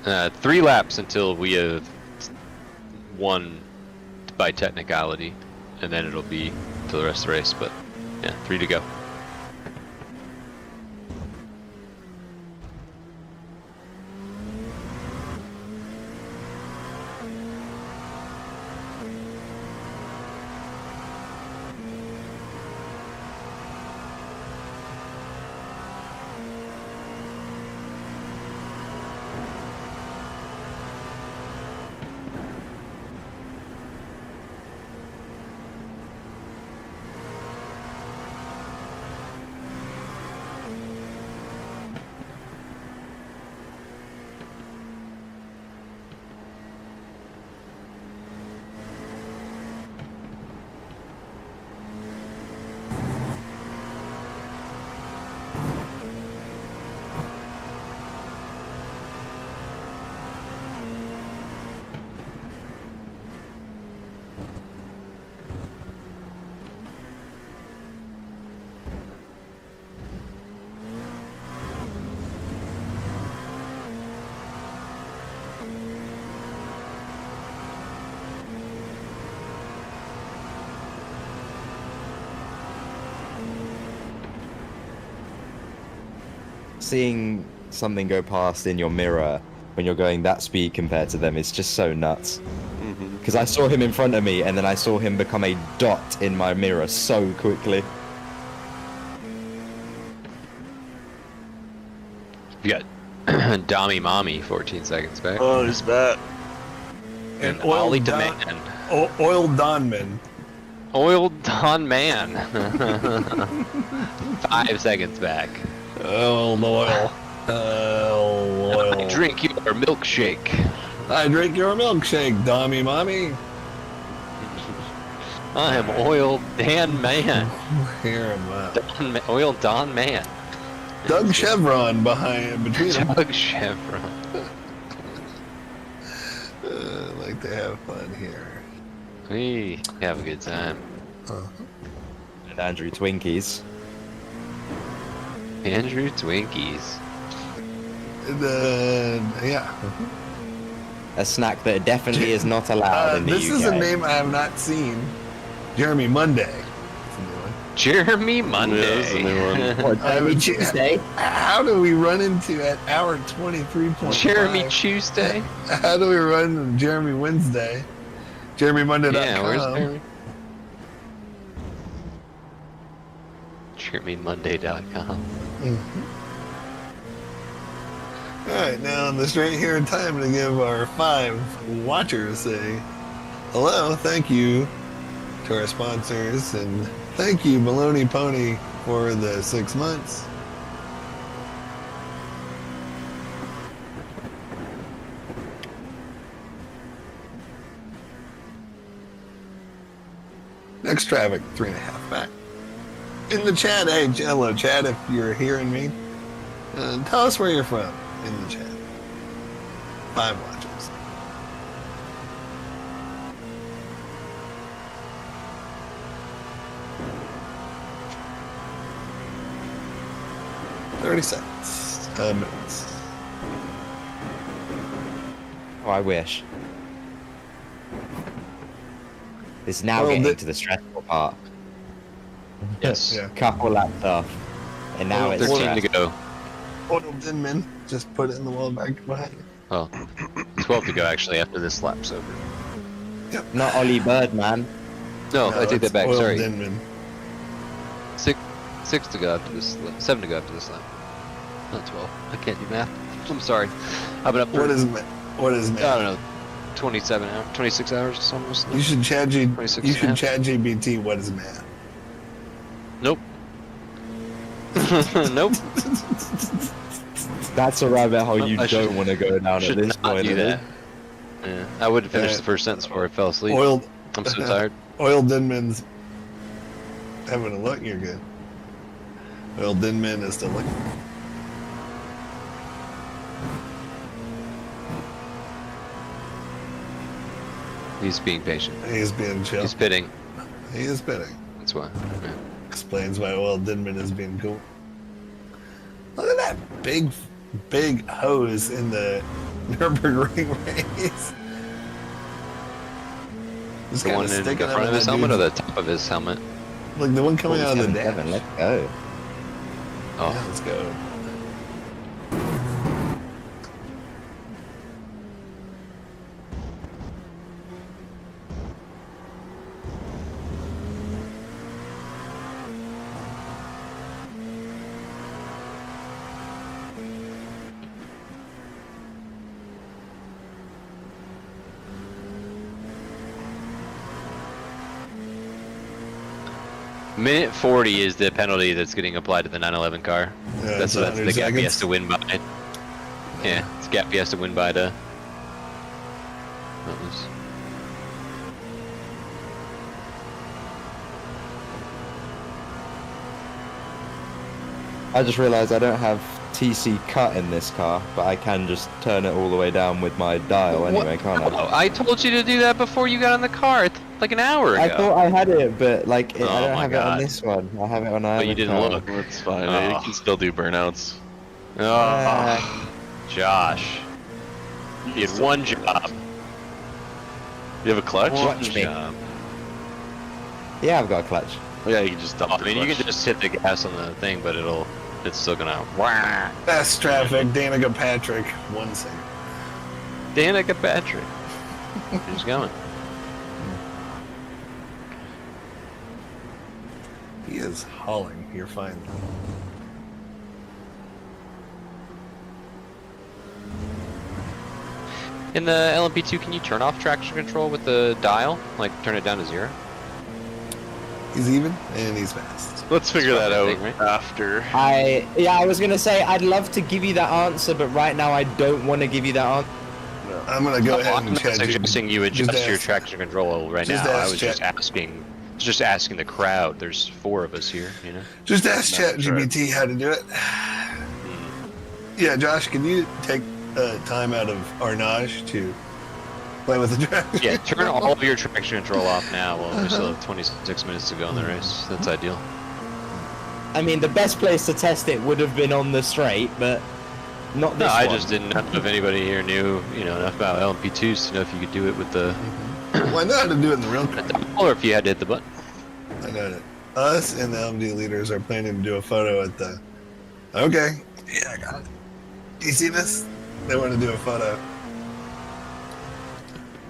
[SPEAKER 1] 3 laps until we have won by technicality, and then it'll be to the rest of the race. But yeah, 3 to go.
[SPEAKER 2] seeing something go past in your mirror when you're going that speed compared to them is just so nuts. Because I saw him in front of me and then I saw him become a dot in my mirror so quickly.
[SPEAKER 1] You got Dommy Mommy 14 seconds back.
[SPEAKER 4] Oh, he's back.
[SPEAKER 1] And
[SPEAKER 3] Oil
[SPEAKER 1] Ollie
[SPEAKER 3] Don-
[SPEAKER 1] Demand.
[SPEAKER 3] Oil Donman.
[SPEAKER 1] Oil Don Man. 5 seconds back.
[SPEAKER 3] Oil. Oil.
[SPEAKER 1] I drink your milkshake.
[SPEAKER 3] I drink your milkshake, Dommy Mommy.
[SPEAKER 1] I am Oil Dan Man.
[SPEAKER 3] Hear him out.
[SPEAKER 1] Oil Don Man.
[SPEAKER 3] Doug Chevron between them.
[SPEAKER 1] Doug Chevron.
[SPEAKER 3] I like to have fun here.
[SPEAKER 1] We have a good time.
[SPEAKER 2] And Andrew Twinkies.
[SPEAKER 1] Andrew Twinkies.
[SPEAKER 3] Yeah.
[SPEAKER 2] A snack that definitely is not allowed in the
[SPEAKER 3] this
[SPEAKER 2] UK.
[SPEAKER 3] is a name I have not seen. Jeremy Monday. That's a new one.
[SPEAKER 1] Jeremy Monday.
[SPEAKER 4] Yeah, that's a new one.
[SPEAKER 3] Jeremy Tuesday. How do we run into at hour 23.5?
[SPEAKER 1] Jeremy Tuesday.
[SPEAKER 3] How do we run into Jeremy Wednesday? JeremyMonday.com.
[SPEAKER 1] Yeah, where's Jeremy? JeremyMonday.com.
[SPEAKER 3] Alright, now on the straight here time to give our 5 watchers a hello, thank you to our sponsors, and thank you Baloney Pony for the 6 months. Next traffic, 3.5 back. In the chat, hey, hello, chat, if you're hearing me, tell us where you're from in the chat. 5 watches. $30 seconds. Minutes.
[SPEAKER 2] Oh, I wish. It's now
[SPEAKER 3] Well,
[SPEAKER 2] getting to the stressful part.
[SPEAKER 1] Yes.
[SPEAKER 3] Yeah.
[SPEAKER 2] Couple laps off. And now
[SPEAKER 3] Well,
[SPEAKER 2] it's
[SPEAKER 1] 13 to go.
[SPEAKER 3] Oil Denman, just put it in the wall back behind you.
[SPEAKER 1] Oh, 12 to go actually after this lap's over.
[SPEAKER 3] Yep.
[SPEAKER 2] not Ollie Bird, man.
[SPEAKER 1] No, I take
[SPEAKER 3] it's
[SPEAKER 1] that back.
[SPEAKER 3] Oil
[SPEAKER 1] Sorry.
[SPEAKER 3] Denman.
[SPEAKER 1] 6 to go after this. 7 to go after this lap. Not 12. I can't do math. I'm sorry. I've been up for
[SPEAKER 3] What is
[SPEAKER 1] I
[SPEAKER 3] man?
[SPEAKER 1] don't know, 27 hours, 26 hours almost.
[SPEAKER 3] You should chat
[SPEAKER 1] 26
[SPEAKER 3] you should
[SPEAKER 1] and a
[SPEAKER 3] chat GBT. What is math?
[SPEAKER 1] Nope. Nope.
[SPEAKER 2] That's a rabbit hole
[SPEAKER 1] Nope,
[SPEAKER 2] you
[SPEAKER 1] I should-
[SPEAKER 2] don't want to go down at
[SPEAKER 1] Should
[SPEAKER 2] this
[SPEAKER 1] not
[SPEAKER 2] point.
[SPEAKER 1] do
[SPEAKER 2] is it?
[SPEAKER 1] that. Yeah, I would have finished the first sentence before I fell asleep.
[SPEAKER 3] Oil
[SPEAKER 1] I'm so tired.
[SPEAKER 3] Oil Denman's having a look. You're good. Oil Denman is still looking.
[SPEAKER 1] He's being patient.
[SPEAKER 3] He's being chill.
[SPEAKER 1] He's pitting.
[SPEAKER 3] He is bidding.
[SPEAKER 1] That's why. Yeah.
[SPEAKER 3] Explains why Oil Denman is being cool. Look at that big hose in the Nürburgring race. Just
[SPEAKER 1] The
[SPEAKER 3] kind
[SPEAKER 1] one
[SPEAKER 3] of
[SPEAKER 1] in the
[SPEAKER 3] sticking
[SPEAKER 1] front
[SPEAKER 3] out
[SPEAKER 1] of his
[SPEAKER 3] that
[SPEAKER 1] helmet or
[SPEAKER 3] dude's-
[SPEAKER 1] the top of his helmet?
[SPEAKER 3] Like the one coming out of the
[SPEAKER 2] 47,
[SPEAKER 3] dash.
[SPEAKER 2] let's go.
[SPEAKER 1] Oh,
[SPEAKER 3] Yeah, let's go.
[SPEAKER 1] minute 40 is the penalty that's getting applied to the 911 car.
[SPEAKER 3] Yeah,
[SPEAKER 1] That's
[SPEAKER 3] it's
[SPEAKER 1] the
[SPEAKER 3] 100
[SPEAKER 1] gap he has
[SPEAKER 3] seconds.
[SPEAKER 1] to win by. Yeah, it's the gap he has to win by to. That was.
[SPEAKER 2] I just realised I don't have TC cut in this car, but I can just turn it all the way down with my dial anyway, can't
[SPEAKER 1] Oh,
[SPEAKER 2] I?
[SPEAKER 1] I told you to do that before you got on the car, like an hour ago.
[SPEAKER 2] I thought I had it, but like
[SPEAKER 1] Oh
[SPEAKER 2] I don't
[SPEAKER 1] my
[SPEAKER 2] have it on
[SPEAKER 1] God.
[SPEAKER 2] this one. I have it on
[SPEAKER 1] But you didn't
[SPEAKER 2] car.
[SPEAKER 1] look.
[SPEAKER 4] That's fine.
[SPEAKER 1] Oh.
[SPEAKER 4] You can still do burnouts.
[SPEAKER 1] Oh, Josh. You had one job.
[SPEAKER 4] You have a clutch?
[SPEAKER 1] One
[SPEAKER 2] Watch me.
[SPEAKER 1] job.
[SPEAKER 2] Yeah, I've got a clutch.
[SPEAKER 4] Oh, yeah, you can just dump
[SPEAKER 1] I
[SPEAKER 4] the
[SPEAKER 1] mean, you
[SPEAKER 4] clutch.
[SPEAKER 1] can just hit the gas on the thing, but it's still gonna. Wah.
[SPEAKER 3] Fast traffic. Danica Patrick. 1 second.
[SPEAKER 1] Danica Patrick. He's going.
[SPEAKER 3] He is hauling. You're fine.
[SPEAKER 1] In the LMP2, can you turn off traction control with the dial? Like, turn it down to 0?
[SPEAKER 3] He's even and he's fast.
[SPEAKER 4] Let's figure that out
[SPEAKER 1] Thing, right?
[SPEAKER 4] after.
[SPEAKER 2] I was gonna say I'd love to give you that answer, but right now I don't want to give you that answer.
[SPEAKER 3] I'm gonna go ahead
[SPEAKER 1] I'm
[SPEAKER 3] and
[SPEAKER 1] not
[SPEAKER 3] chat
[SPEAKER 1] suggesting you
[SPEAKER 3] Just
[SPEAKER 1] adjust your
[SPEAKER 3] ask-
[SPEAKER 1] traction control right
[SPEAKER 3] just
[SPEAKER 1] now. I
[SPEAKER 3] ask
[SPEAKER 1] was
[SPEAKER 3] Chat.
[SPEAKER 1] just asking the crowd. There's 4 of us here, you know?
[SPEAKER 3] Just ask
[SPEAKER 4] Not
[SPEAKER 3] ChatGPT how to do it. Yeah, Josh, can you take time out of Arnage to play with the traction?
[SPEAKER 1] Yeah, turn all of your traction control off now. Well, we still have 26 minutes to go in the race. That's ideal.
[SPEAKER 2] I mean, the best place to test it would have been on the straight, but not
[SPEAKER 1] No,
[SPEAKER 2] this
[SPEAKER 1] I
[SPEAKER 2] one.
[SPEAKER 1] just didn't know if anybody here knew, enough about LMP2s to know if you could do it with the
[SPEAKER 3] Well, I know how to do it in the real car.
[SPEAKER 1] or if you had to hit the button.
[SPEAKER 3] I know that. Us and the LMD leaders are planning to do a photo at the. Okay. Yeah, I got it. You see this? They want to do a photo.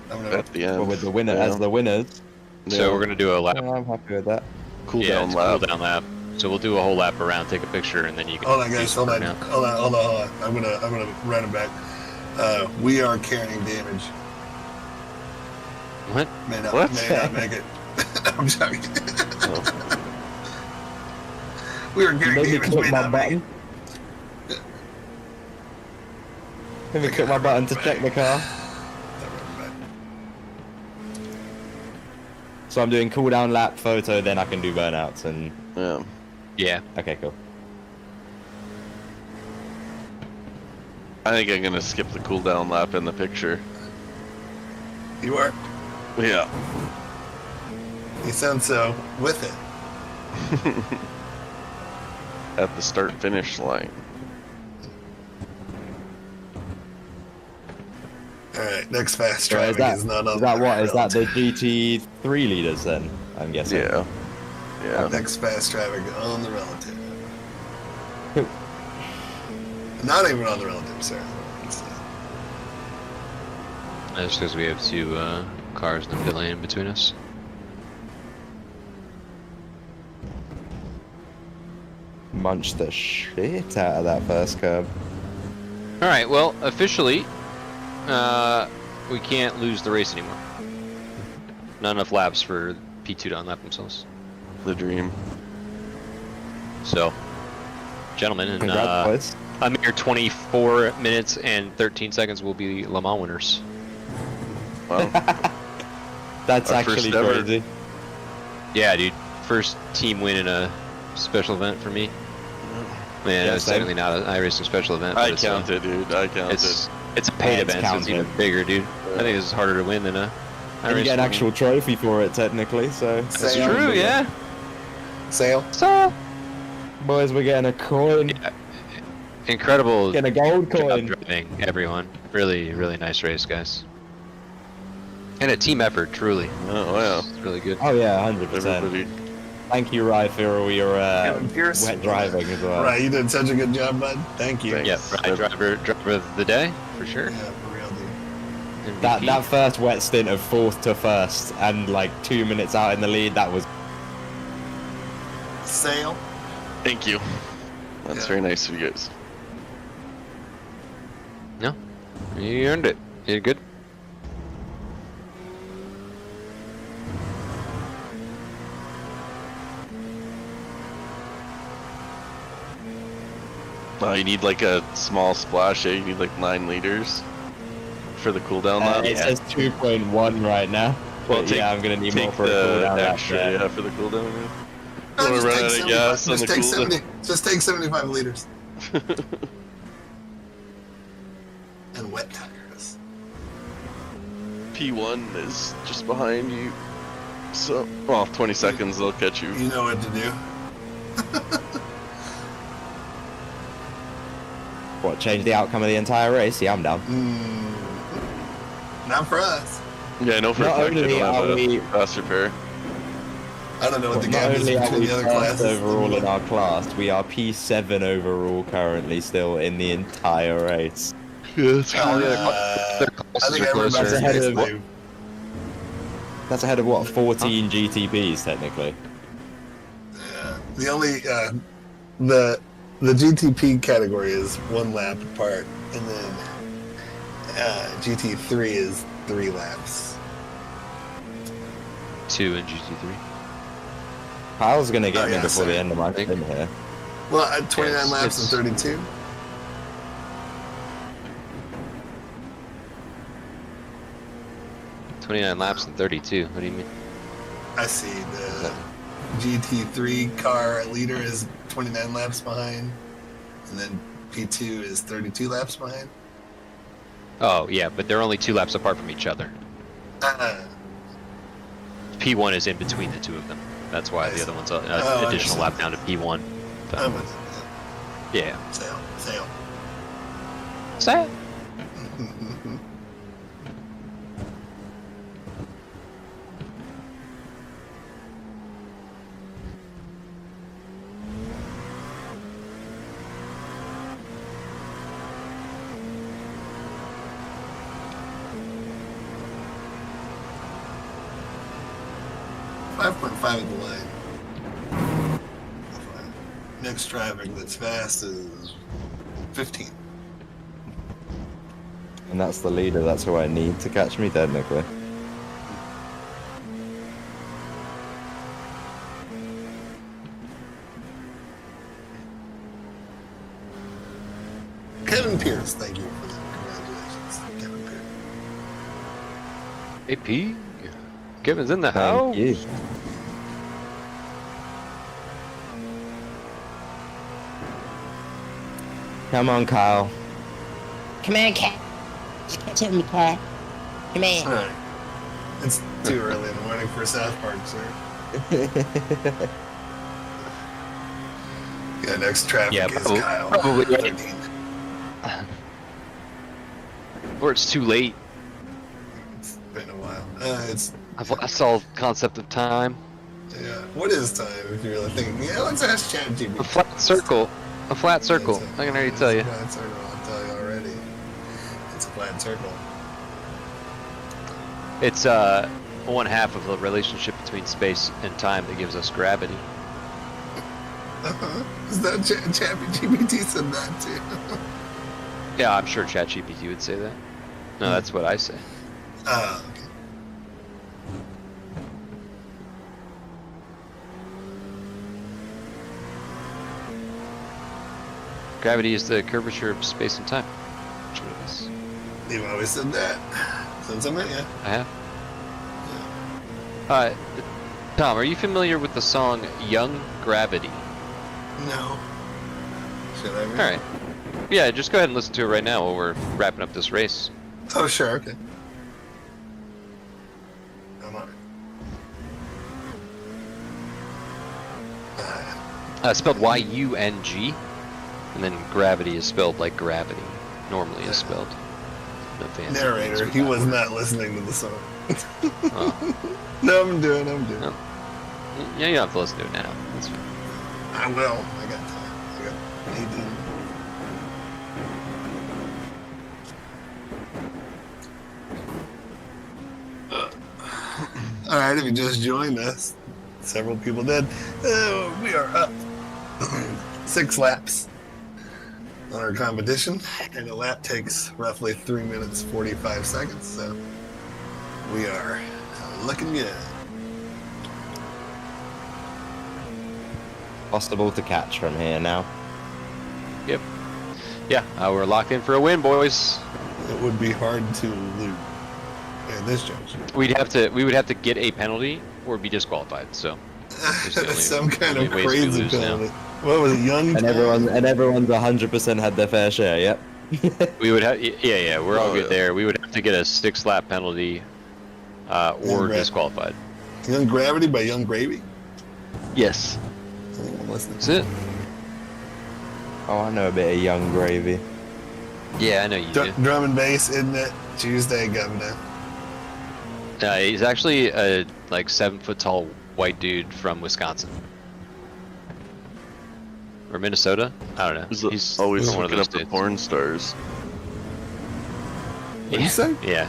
[SPEAKER 3] I'm gonna.
[SPEAKER 4] At the end.
[SPEAKER 2] Well, with the winner
[SPEAKER 4] Yeah.
[SPEAKER 2] as the winners.
[SPEAKER 1] So we're gonna do a lap.
[SPEAKER 2] Yeah, I'm happy with that.
[SPEAKER 4] Cool
[SPEAKER 1] Yeah,
[SPEAKER 4] down
[SPEAKER 1] it's a
[SPEAKER 4] lap.
[SPEAKER 1] cool down lap. So we'll do a whole lap around, take a picture, and then you can.
[SPEAKER 3] Hold on,
[SPEAKER 1] do
[SPEAKER 3] guys.
[SPEAKER 1] some
[SPEAKER 3] Hold on.
[SPEAKER 1] burnout.
[SPEAKER 3] Hold on. I'm gonna run it back. We are carrying damage.
[SPEAKER 1] What?
[SPEAKER 3] May not make it. I'm sorry.
[SPEAKER 4] Oh.
[SPEAKER 3] We are
[SPEAKER 2] You
[SPEAKER 3] carrying
[SPEAKER 2] made me
[SPEAKER 3] damage.
[SPEAKER 2] click
[SPEAKER 3] May
[SPEAKER 2] my
[SPEAKER 3] not make
[SPEAKER 2] button.
[SPEAKER 3] it.
[SPEAKER 2] Let me click my button to check the car. So I'm doing cooldown lap, photo, then I can do burnouts and...
[SPEAKER 4] Yeah.
[SPEAKER 1] Yeah.
[SPEAKER 2] Okay, cool.
[SPEAKER 4] I think I'm gonna skip the cooldown lap in the picture.
[SPEAKER 3] You are?
[SPEAKER 4] Yeah.
[SPEAKER 3] You sound so with it.
[SPEAKER 4] At the start finish line.
[SPEAKER 3] Alright, next fast
[SPEAKER 2] So
[SPEAKER 3] driving is not on
[SPEAKER 2] is that
[SPEAKER 3] the
[SPEAKER 2] what? Is that the
[SPEAKER 3] relative.
[SPEAKER 2] GT3 leaders then? I'm guessing.
[SPEAKER 4] Yeah. Yeah.
[SPEAKER 3] Next fast driving on the relative. Not even on the relative, sir.
[SPEAKER 1] That's because we have two cars in the pit lane between us.
[SPEAKER 2] Munch the shit out of that first curb.
[SPEAKER 1] Alright, well, officially, we can't lose the race anymore. Not enough laps for P2 to unlap themselves.
[SPEAKER 4] The dream.
[SPEAKER 1] So, gentlemen, in
[SPEAKER 2] Congrats,
[SPEAKER 1] a mere 24 minutes and 13 seconds, we'll be Le Mans winners.
[SPEAKER 4] Wow.
[SPEAKER 2] That's
[SPEAKER 4] Our
[SPEAKER 2] actually
[SPEAKER 4] first ever.
[SPEAKER 2] crazy.
[SPEAKER 1] Yeah, dude. First team win in a special event for me. Man,
[SPEAKER 2] Yeah,
[SPEAKER 1] it's
[SPEAKER 2] same.
[SPEAKER 1] technically not an iRacing special event. But
[SPEAKER 4] I
[SPEAKER 1] it's
[SPEAKER 4] count it, dude. I count it.
[SPEAKER 1] It's a paid
[SPEAKER 2] Yeah, it's
[SPEAKER 1] event, so it's even
[SPEAKER 2] counted.
[SPEAKER 1] bigger, dude. I think this is harder to win than a
[SPEAKER 2] And you get an
[SPEAKER 1] iRacing
[SPEAKER 2] actual trophy for it, technically, so...
[SPEAKER 1] That's
[SPEAKER 3] Sale.
[SPEAKER 1] true, yeah.
[SPEAKER 3] Sale.
[SPEAKER 1] So,
[SPEAKER 2] Boys, we're getting a coin.
[SPEAKER 1] yeah, incredible
[SPEAKER 2] Getting a gold
[SPEAKER 1] job
[SPEAKER 2] coin.
[SPEAKER 1] driving, everyone. Really, really nice race, guys. And a team effort, truly.
[SPEAKER 4] Oh, wow.
[SPEAKER 1] It's really good.
[SPEAKER 2] Oh yeah, 100%.
[SPEAKER 4] Everybody.
[SPEAKER 2] Thank you, Rye, for all your
[SPEAKER 3] Kevin Pierce.
[SPEAKER 2] wet driving as well.
[SPEAKER 3] Right, you did such a good job, bud. Thank you.
[SPEAKER 4] Thanks.
[SPEAKER 1] Yeah, right, driver of the day, for sure.
[SPEAKER 3] Yeah, for real, dude.
[SPEAKER 1] MVP.
[SPEAKER 2] That first wet stint of 4th to 1st and like 2 minutes out in the lead, that was...
[SPEAKER 3] Sale.
[SPEAKER 4] Thank you. That's
[SPEAKER 3] Yeah.
[SPEAKER 4] very nice of you guys.
[SPEAKER 1] No, you earned it. You did good.
[SPEAKER 4] Oh, you need like a small splash, eh? You need like 9 liters for the cooldown lap.
[SPEAKER 2] it says 2.1 right now.
[SPEAKER 4] Well,
[SPEAKER 2] But yeah, I'm gonna need more
[SPEAKER 4] take
[SPEAKER 2] for a
[SPEAKER 4] the
[SPEAKER 2] cooldown lap,
[SPEAKER 4] extra,
[SPEAKER 2] yeah.
[SPEAKER 4] yeah, for the cooldown. Yeah.
[SPEAKER 3] No,
[SPEAKER 4] Wanna
[SPEAKER 3] just
[SPEAKER 4] run
[SPEAKER 3] take
[SPEAKER 4] out of
[SPEAKER 3] 75
[SPEAKER 4] gas on
[SPEAKER 3] just
[SPEAKER 4] the
[SPEAKER 3] take
[SPEAKER 4] cooldown?
[SPEAKER 3] 70. Just take 75 liters. And wet tires.
[SPEAKER 4] P1 is just behind you. So, well, 20 seconds, they'll catch you.
[SPEAKER 3] You know what to do.
[SPEAKER 2] What, change the outcome of the entire race? Yeah, I'm down.
[SPEAKER 3] Not for us.
[SPEAKER 4] Yeah, I know for a
[SPEAKER 2] Not
[SPEAKER 4] fact they
[SPEAKER 2] only
[SPEAKER 4] don't have
[SPEAKER 2] are we-
[SPEAKER 4] a fast repair.
[SPEAKER 3] I don't know what the
[SPEAKER 2] Not
[SPEAKER 3] gap is
[SPEAKER 2] only are
[SPEAKER 3] between
[SPEAKER 2] we
[SPEAKER 3] the other
[SPEAKER 2] first
[SPEAKER 3] classes.
[SPEAKER 2] overall in our class, we are P7 overall currently still in the entire race.
[SPEAKER 1] All the other
[SPEAKER 3] I
[SPEAKER 1] classes
[SPEAKER 3] think
[SPEAKER 1] are
[SPEAKER 3] everybody's
[SPEAKER 1] closer.
[SPEAKER 2] ahead of-
[SPEAKER 3] basically.
[SPEAKER 2] That's ahead of what, 14 GTPs technically.
[SPEAKER 3] Yeah. The only the GTP category is 1 lap apart, and then GT3 is 3 laps.
[SPEAKER 1] 2 in GT3.
[SPEAKER 2] Kyle's gonna get
[SPEAKER 3] Oh,
[SPEAKER 2] me
[SPEAKER 3] yeah,
[SPEAKER 2] before the
[SPEAKER 3] sorry.
[SPEAKER 2] end of my
[SPEAKER 1] Think-
[SPEAKER 2] stint here.
[SPEAKER 3] Well, at 29
[SPEAKER 1] Yes,
[SPEAKER 3] laps and
[SPEAKER 1] it's-
[SPEAKER 3] 32.
[SPEAKER 1] 29 laps and 32. What do you mean?
[SPEAKER 3] I see the GT3 car leader is 29 laps behind, and then P2 is 32 laps behind.
[SPEAKER 1] Oh, yeah, but they're only 2 laps apart from each other. P1 is in between the two of them. That's why the other one's an
[SPEAKER 3] Oh,
[SPEAKER 1] additional
[SPEAKER 3] I
[SPEAKER 1] lap down to P1. But,
[SPEAKER 3] I'm with
[SPEAKER 1] yeah.
[SPEAKER 3] Sale.
[SPEAKER 1] Sad.
[SPEAKER 3] .5 at the line. Next driving that's fast is 15.
[SPEAKER 2] And that's the leader, that's who I need to catch me technically.
[SPEAKER 3] Kevin Pierce, thank you for that. Congratulations, Kevin Pierce.
[SPEAKER 1] AP. Kevin's in the
[SPEAKER 2] Thank
[SPEAKER 1] house.
[SPEAKER 2] you. Come on, Kyle.
[SPEAKER 5] Come on, cat. Catch up me, cat. Come on.
[SPEAKER 3] Alright. It's too early in the morning for South Park, sir. Yeah, next traffic
[SPEAKER 1] Yeah,
[SPEAKER 3] is
[SPEAKER 1] probably-
[SPEAKER 3] Kyle.
[SPEAKER 1] probably right.
[SPEAKER 3] 13.
[SPEAKER 1] Or it's too late.
[SPEAKER 3] It's been a while. It's
[SPEAKER 1] I've lost all concept of time.
[SPEAKER 3] yeah. What is time if you're really thinking? Yeah, let's ask ChatGPT.
[SPEAKER 1] A flat circle. A flat circle.
[SPEAKER 3] It's
[SPEAKER 1] I can already tell you.
[SPEAKER 3] It's a flat circle. I'll tell you already. It's a flat circle.
[SPEAKER 1] It's 1/2 of the relationship between space and time that gives us gravity.
[SPEAKER 3] Is that ChatGPT said that too?
[SPEAKER 1] Yeah, I'm sure ChatGPT would say that. No, that's what I say.
[SPEAKER 3] Okay.
[SPEAKER 1] Gravity is the curvature of space and time. That's what it is.
[SPEAKER 3] You've always said that. Since I met you.
[SPEAKER 1] I have. Tom, are you familiar with the song Young Gravity?
[SPEAKER 3] No. Should I read?
[SPEAKER 1] Alright. Yeah, just go ahead and listen to it right now while we're wrapping up this race.
[SPEAKER 3] Oh, sure. Okay. I'm on it.
[SPEAKER 1] Spelled Y-U-N-G. And then gravity is spelled like gravity normally is spelled. No fancy
[SPEAKER 3] Narrator,
[SPEAKER 1] names
[SPEAKER 3] he
[SPEAKER 1] for that
[SPEAKER 3] was
[SPEAKER 1] word.
[SPEAKER 3] not listening to the song.
[SPEAKER 1] Oh.
[SPEAKER 3] No, I'm doing.
[SPEAKER 1] No. Yeah, you don't have to listen to it now. That's fine.
[SPEAKER 3] I will. I got time. I got 18. All right, if you just joined us, several people did. We are up 6 laps on our competition, and a lap takes roughly 3 minutes 45 seconds. So we are looking good.
[SPEAKER 2] Possible to catch from here now.
[SPEAKER 1] Yep. Yeah, we're locked in for a win, boys.
[SPEAKER 3] It would be hard to lose at this junction.
[SPEAKER 1] We would have to get a penalty or be disqualified. So There's the only-
[SPEAKER 3] Some kind of
[SPEAKER 1] only ways we
[SPEAKER 3] crazy
[SPEAKER 1] lose now.
[SPEAKER 3] penalty. What was it, young?
[SPEAKER 2] And everyone's 100% had their fair share. Yep.
[SPEAKER 1] we would have. Yeah, we're all
[SPEAKER 4] Oh,
[SPEAKER 1] good
[SPEAKER 4] yeah.
[SPEAKER 1] there. We would have to get a 6-lap penalty or
[SPEAKER 3] right.
[SPEAKER 1] disqualified.
[SPEAKER 3] Young Gravity by Young Gravy.
[SPEAKER 1] Yes.
[SPEAKER 3] Listen.
[SPEAKER 1] That's it.
[SPEAKER 2] Oh, I know a bit of Young Gravy.
[SPEAKER 1] Yeah, I know you do.
[SPEAKER 3] Drum and bass, isn't it? Tuesday, Governor.
[SPEAKER 1] He's actually a like 7-foot tall white dude from Wisconsin or Minnesota. I don't know.
[SPEAKER 4] He's always
[SPEAKER 1] from one of
[SPEAKER 4] looking
[SPEAKER 1] those
[SPEAKER 4] up the
[SPEAKER 1] states.
[SPEAKER 4] porn stars.
[SPEAKER 3] What'd you say?
[SPEAKER 1] Yeah.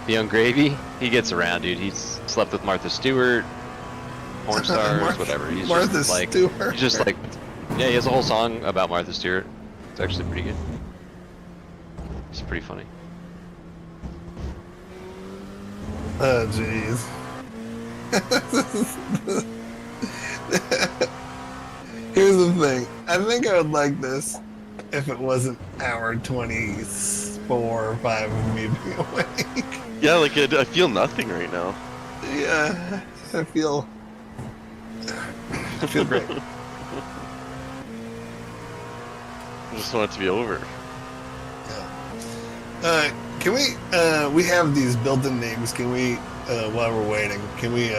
[SPEAKER 1] The Young Gravy, he gets around, dude. He's slept with Martha Stewart, porn stars, whatever. He's
[SPEAKER 3] Martha
[SPEAKER 1] just like,
[SPEAKER 3] Stewart.
[SPEAKER 1] he's just like, yeah, he has a whole song about Martha Stewart. It's actually pretty good. It's pretty funny.
[SPEAKER 3] Oh, jeez. Here's the thing. I think I would like this if it wasn't hour 24 or 5 of me being awake.
[SPEAKER 4] Yeah, like I feel nothing right now.
[SPEAKER 3] Yeah, I feel great.
[SPEAKER 4] I just want it to be over.
[SPEAKER 3] Can we have these built-in names, can we, while we're waiting, can we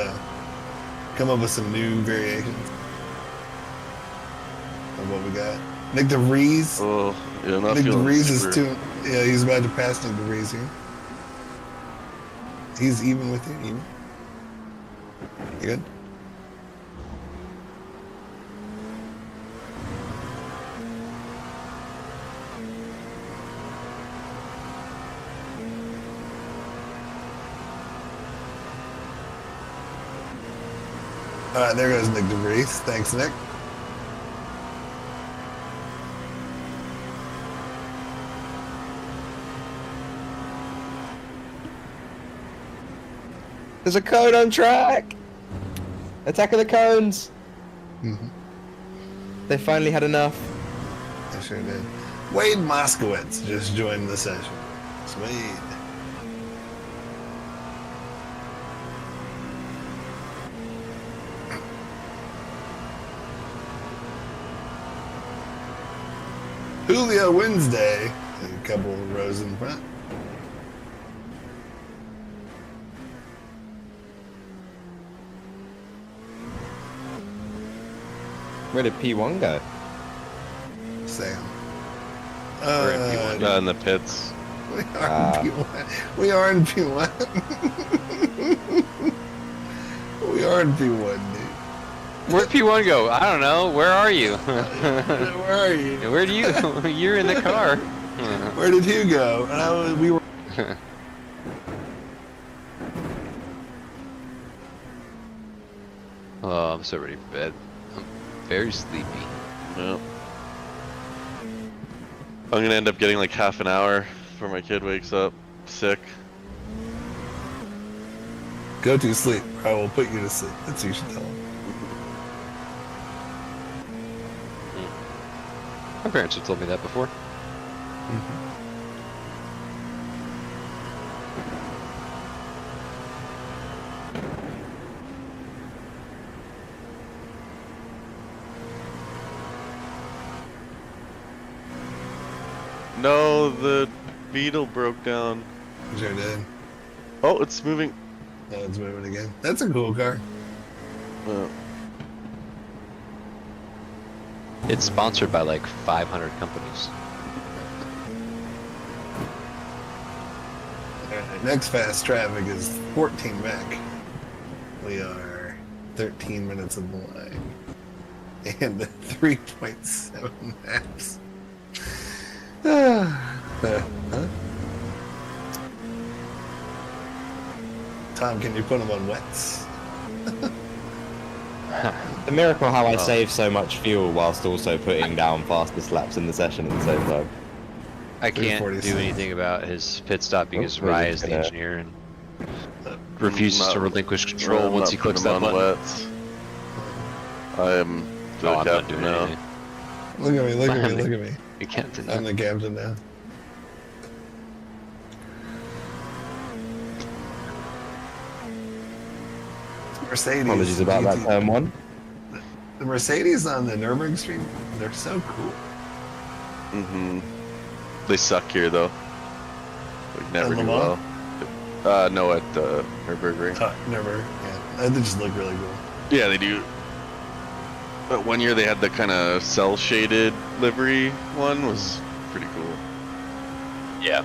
[SPEAKER 3] come up with some new variations of what we got? Nick DeVries.
[SPEAKER 4] Oh, yeah, not
[SPEAKER 3] Nick
[SPEAKER 4] feeling
[SPEAKER 3] DeVries is
[SPEAKER 4] super.
[SPEAKER 3] too, yeah, he's about to pass Nick DeVries here. He's even with you, even. You good? Alright, there goes Nick DeVries. Thanks, Nick.
[SPEAKER 2] There's a cone on track. Attack of the cones.
[SPEAKER 3] Mm-hmm.
[SPEAKER 2] They finally had enough.
[SPEAKER 3] I sure did. Wade Moskowitz just joined the session. It's Wade. Julio Wednesday, a couple of rows in front.
[SPEAKER 2] Where did P1 go?
[SPEAKER 3] Sam.
[SPEAKER 1] We're in P1.
[SPEAKER 4] In the pits.
[SPEAKER 3] We are in P1. We are in P1. We are in P1, dude.
[SPEAKER 1] Where'd P1 go? I don't know. Where are you?
[SPEAKER 3] Where are you?
[SPEAKER 1] Where do you? You're in the car.
[SPEAKER 3] Where did Hugh go? And we were.
[SPEAKER 1] Oh, I'm so ready for bed. I'm very sleepy.
[SPEAKER 4] Yeah. I'm gonna end up getting like half an hour before my kid wakes up sick.
[SPEAKER 3] Go to sleep. I will put you to sleep. That's what you should tell him.
[SPEAKER 1] My parents have told me that before.
[SPEAKER 4] No, the Beetle broke down.
[SPEAKER 3] Sure did.
[SPEAKER 4] Oh, it's moving.
[SPEAKER 3] Oh, it's moving again. That's a cool car.
[SPEAKER 1] It's sponsored by like 500 companies.
[SPEAKER 3] Alright, next fast traffic is 14 back. We are 13 minutes of the line. And 3.7 maps. Huh? Tom, can you put them on wets?
[SPEAKER 2] The miracle how I save so much fuel whilst also putting down fastest laps in the session at the same time.
[SPEAKER 1] I can't do
[SPEAKER 3] 346.
[SPEAKER 1] anything about his pit stop because
[SPEAKER 2] we're
[SPEAKER 1] Rye
[SPEAKER 2] just
[SPEAKER 1] is the
[SPEAKER 2] gonna-
[SPEAKER 1] engineer and refuses to relinquish
[SPEAKER 4] I'm
[SPEAKER 1] control once
[SPEAKER 4] not
[SPEAKER 1] he clicks
[SPEAKER 4] putting
[SPEAKER 1] that
[SPEAKER 4] them on
[SPEAKER 1] button.
[SPEAKER 4] wets. I am the
[SPEAKER 1] Oh, I'm not
[SPEAKER 4] captain
[SPEAKER 1] doing
[SPEAKER 4] now.
[SPEAKER 1] anything.
[SPEAKER 3] Look at me, look at me, look at me.
[SPEAKER 1] You can't do
[SPEAKER 3] I'm
[SPEAKER 1] that.
[SPEAKER 3] the captain now. Mercedes.
[SPEAKER 2] Apologies about that
[SPEAKER 3] GT
[SPEAKER 2] turn one.
[SPEAKER 3] The Mercedes on the Nürburgring, they're so cool.
[SPEAKER 4] They suck here though. Like never
[SPEAKER 3] At
[SPEAKER 4] do
[SPEAKER 3] Le
[SPEAKER 4] well.
[SPEAKER 3] Mans?
[SPEAKER 4] No, at Nürburgring.
[SPEAKER 3] Never. Yeah, they just look really cool.
[SPEAKER 4] Yeah, they do. But one year they had the kind of cell shaded livery one was pretty cool.
[SPEAKER 1] Yeah.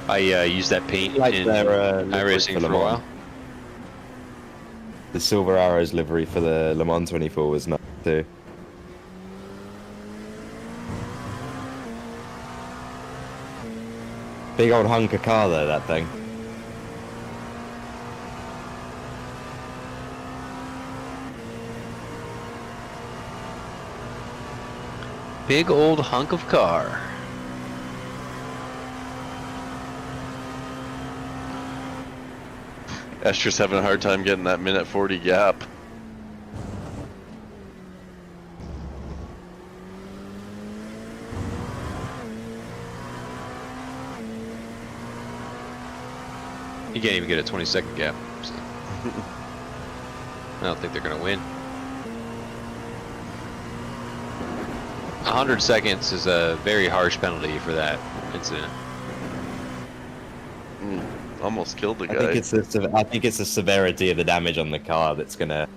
[SPEAKER 1] I used that paint
[SPEAKER 2] Like
[SPEAKER 1] in
[SPEAKER 2] their, livery
[SPEAKER 1] iRacing
[SPEAKER 2] for
[SPEAKER 1] for a
[SPEAKER 2] Le Mans.
[SPEAKER 1] while.
[SPEAKER 2] The Silver Arrows livery for the Le Mans 24 was nice too. Big old hunk of car though, that thing.
[SPEAKER 1] Big old hunk of car.
[SPEAKER 4] Estra's having a hard time getting that minute 40 gap.
[SPEAKER 1] You can't even get a 20-second gap. So. I don't think they're gonna win. 100 seconds is a very harsh penalty for that incident.
[SPEAKER 4] Almost killed the
[SPEAKER 2] I
[SPEAKER 4] guy.
[SPEAKER 2] think it's the severity of the damage on the car that's gonna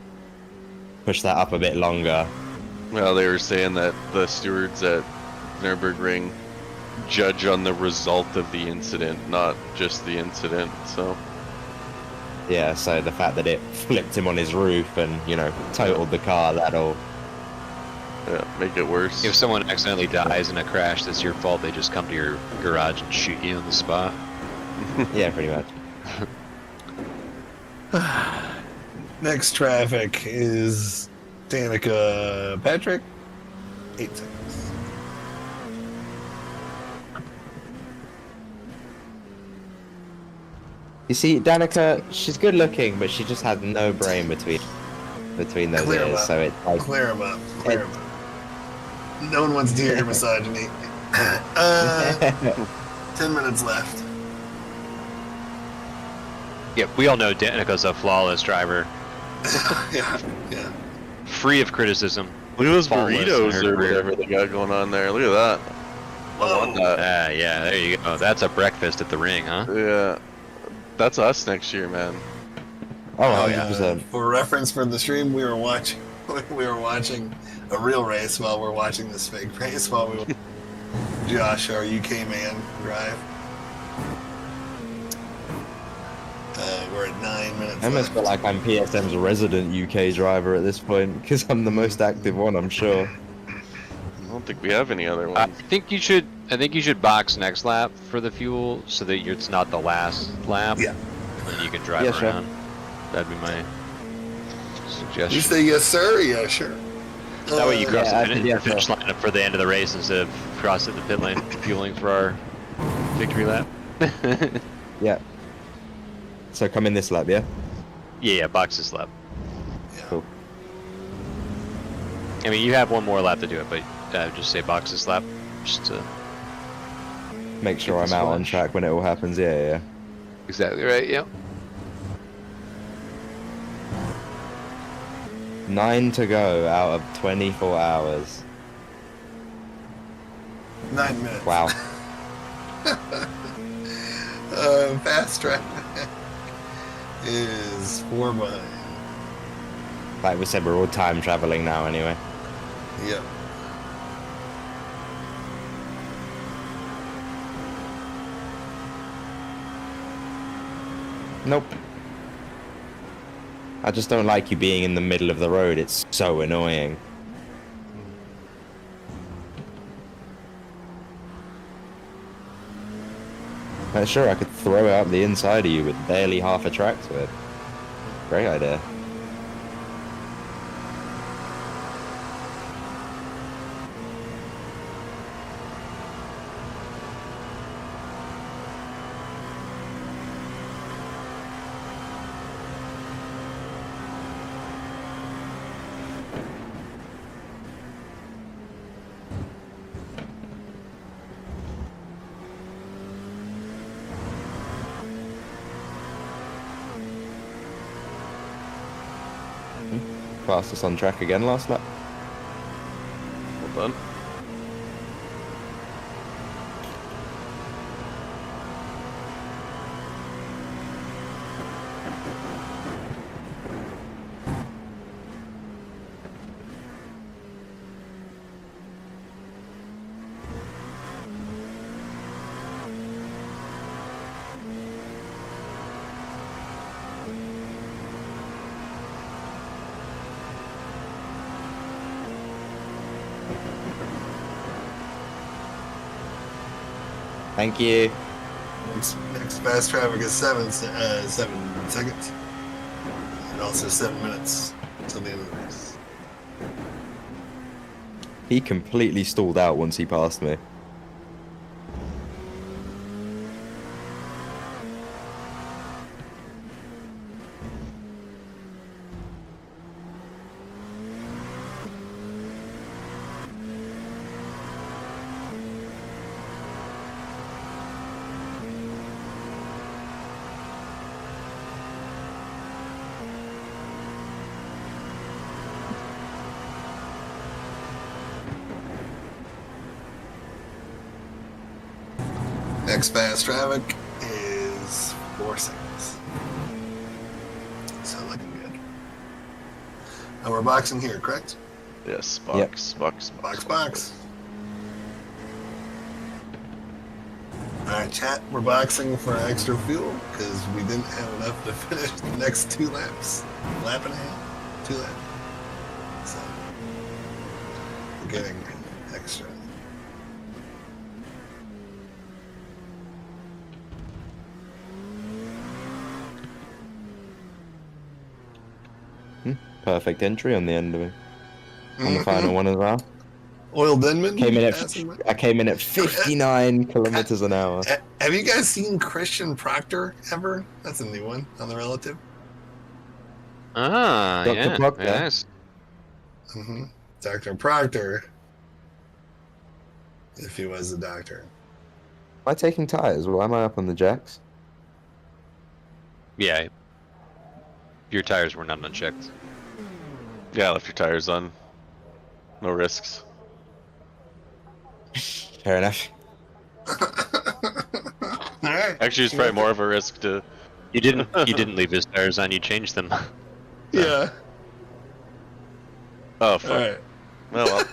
[SPEAKER 2] push that up a bit longer.
[SPEAKER 4] Well, they were saying that the stewards at Nürburgring judge on the result of the incident, not just the incident. So
[SPEAKER 2] Yeah, so the fact that it flipped him on his roof and, you know, totaled the car, that'll...
[SPEAKER 4] yeah, make it worse.
[SPEAKER 1] If someone accidentally dies in a crash that's your fault, they just come to your garage and shoot you on the spot.
[SPEAKER 2] Yeah, pretty much.
[SPEAKER 3] Next traffic is Danica Patrick. 8 seconds.
[SPEAKER 2] You see, Danica, she's good looking, but she just had no brain between those
[SPEAKER 3] Clear 'em
[SPEAKER 2] ears,
[SPEAKER 3] up.
[SPEAKER 2] so it's like...
[SPEAKER 3] Clear him up. Clear him up. No one wants to hear your misogyny. 10 minutes left.
[SPEAKER 1] Yeah, we all know Danica's a flawless driver,
[SPEAKER 3] Yeah, yeah.
[SPEAKER 1] free of criticism.
[SPEAKER 4] Look at those
[SPEAKER 1] faultless in
[SPEAKER 4] burritos
[SPEAKER 1] her
[SPEAKER 4] or
[SPEAKER 1] career.
[SPEAKER 4] whatever they got going on there. Look at that. I want that.
[SPEAKER 1] Ah, yeah, there you go. That's a breakfast at the ring, huh?
[SPEAKER 4] Yeah. That's us next year, man.
[SPEAKER 2] Oh, 100%.
[SPEAKER 3] For reference for the stream, we were watching a real race while we're watching this fake race while we Josh, our UK man, drive. We're at 9 minutes
[SPEAKER 2] I almost feel like I'm PSM's resident UK driver at this point, because I'm the most active one, I'm sure.
[SPEAKER 4] I don't think we have any other
[SPEAKER 1] I
[SPEAKER 4] ones.
[SPEAKER 1] think you should box next lap for the fuel so that it's not the last lap.
[SPEAKER 3] Yeah.
[SPEAKER 1] And then you can drive
[SPEAKER 2] Yeah, sure.
[SPEAKER 1] around. That'd be my suggestion.
[SPEAKER 3] You say yes, sir? Yeah, sure.
[SPEAKER 1] That way you cross
[SPEAKER 2] yeah,
[SPEAKER 1] the
[SPEAKER 2] yeah,
[SPEAKER 1] finish line up for the end of the race instead of crossing the pit lane, fueling for our victory lap.
[SPEAKER 2] Yeah. So come in this lap, yeah?
[SPEAKER 1] Yeah, box this lap.
[SPEAKER 3] Yeah.
[SPEAKER 2] Cool.
[SPEAKER 1] I mean, you have one more lap to do it, but just say box this lap, just to...
[SPEAKER 2] Make sure
[SPEAKER 1] Get
[SPEAKER 2] I'm
[SPEAKER 1] this
[SPEAKER 2] out on
[SPEAKER 1] flash.
[SPEAKER 2] track when it all happens, yeah.
[SPEAKER 1] Exactly right, yeah.
[SPEAKER 2] 9 to go out of 24 hours.
[SPEAKER 3] 9 minutes.
[SPEAKER 2] Wow.
[SPEAKER 3] Fast track is 4 behind.
[SPEAKER 2] Like we said, we're all time traveling now anyway.
[SPEAKER 3] Yep.
[SPEAKER 2] Nope. I just don't like you being in the middle of the road. It's so annoying. Like, sure, I could throw out the inside of you with barely half a track to it. Great idea. Fastest on track again last lap.
[SPEAKER 4] Well done.
[SPEAKER 2] Thank you.
[SPEAKER 3] Next fast traffic is 7 seconds. And also 7 minutes till the end of the race.
[SPEAKER 2] He completely stalled out once he passed me.
[SPEAKER 3] Next fast traffic is 4 seconds. So looking good. And we're boxing here, correct?
[SPEAKER 4] Yes, box.
[SPEAKER 3] Box. Alright, chat, we're boxing for extra fuel because we didn't have enough to finish the next 2 laps. Lap and a half. 2 laps. So, we're getting extra.
[SPEAKER 2] Perfect entry on the end of it. On the final one as well.
[SPEAKER 3] Oil Denman.
[SPEAKER 2] I came in at 59 kilometers an hour.
[SPEAKER 3] Have you guys seen Christian Proctor ever? That's a new one on the relative.
[SPEAKER 1] Ah,
[SPEAKER 2] Dr.
[SPEAKER 1] yeah.
[SPEAKER 2] Proctor.
[SPEAKER 1] Yes.
[SPEAKER 3] Dr. Proctor. If he was a doctor.
[SPEAKER 2] Am I taking tires? Why am I up on the jacks?
[SPEAKER 1] Yeah. Your tires were not unchecked.
[SPEAKER 4] Yeah, I left your tires on. No risks.
[SPEAKER 2] Fair enough.
[SPEAKER 3] Alright.
[SPEAKER 4] Actually, it's probably more of a risk to.
[SPEAKER 1] You didn't leave his tires on. You changed them.
[SPEAKER 3] Yeah.
[SPEAKER 4] Oh fuck.
[SPEAKER 3] Alright.
[SPEAKER 4] Well,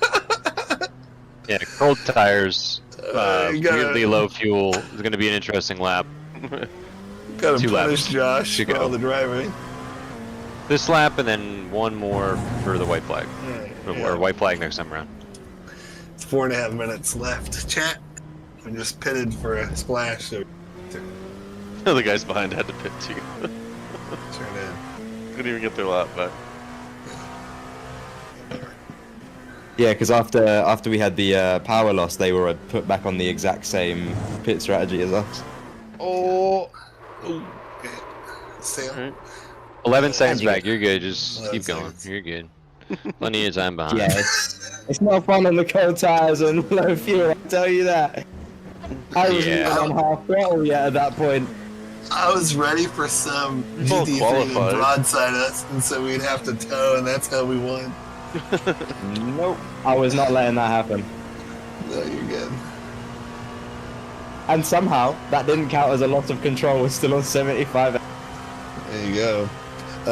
[SPEAKER 1] Yeah, cold tires,
[SPEAKER 3] You gotta-
[SPEAKER 1] weirdly low fuel is going to be an interesting lap.
[SPEAKER 3] Gotta
[SPEAKER 1] 2
[SPEAKER 3] punish
[SPEAKER 1] laps
[SPEAKER 3] Josh
[SPEAKER 1] to
[SPEAKER 3] for
[SPEAKER 1] go.
[SPEAKER 3] all the driving.
[SPEAKER 1] This lap and then one more for the white flag,
[SPEAKER 3] Alright,
[SPEAKER 1] or
[SPEAKER 3] yeah.
[SPEAKER 1] white flag next time around.
[SPEAKER 3] It's 4.5 minutes left. Chat. I just pitted for a splash, so
[SPEAKER 4] the guys behind had to pit too.
[SPEAKER 3] turn in.
[SPEAKER 4] Couldn't even get their lap back.
[SPEAKER 2] Yeah, because after we had the power loss, they were put back on the exact same pit strategy as us.
[SPEAKER 3] Oh. Okay. Sail.
[SPEAKER 4] Alright.
[SPEAKER 1] 11 seconds
[SPEAKER 2] you
[SPEAKER 1] back. You're good. Just
[SPEAKER 3] 11
[SPEAKER 1] keep going.
[SPEAKER 3] seconds.
[SPEAKER 1] You're good. Plenty of time behind.
[SPEAKER 2] Yeah, it's not fun on the cold tires and low fuel. I tell you that. I wasn't
[SPEAKER 1] Yeah.
[SPEAKER 2] even on half throttle yet at that point.
[SPEAKER 3] I was ready for some
[SPEAKER 4] Well
[SPEAKER 3] GT3 to
[SPEAKER 4] qualified.
[SPEAKER 3] broadside us, and so we'd have to tow, and that's how we won.
[SPEAKER 2] Nope, I was not letting that happen.
[SPEAKER 3] No, you're good.
[SPEAKER 2] And somehow that didn't count as a loss of control. We're still on 75.
[SPEAKER 3] There you go.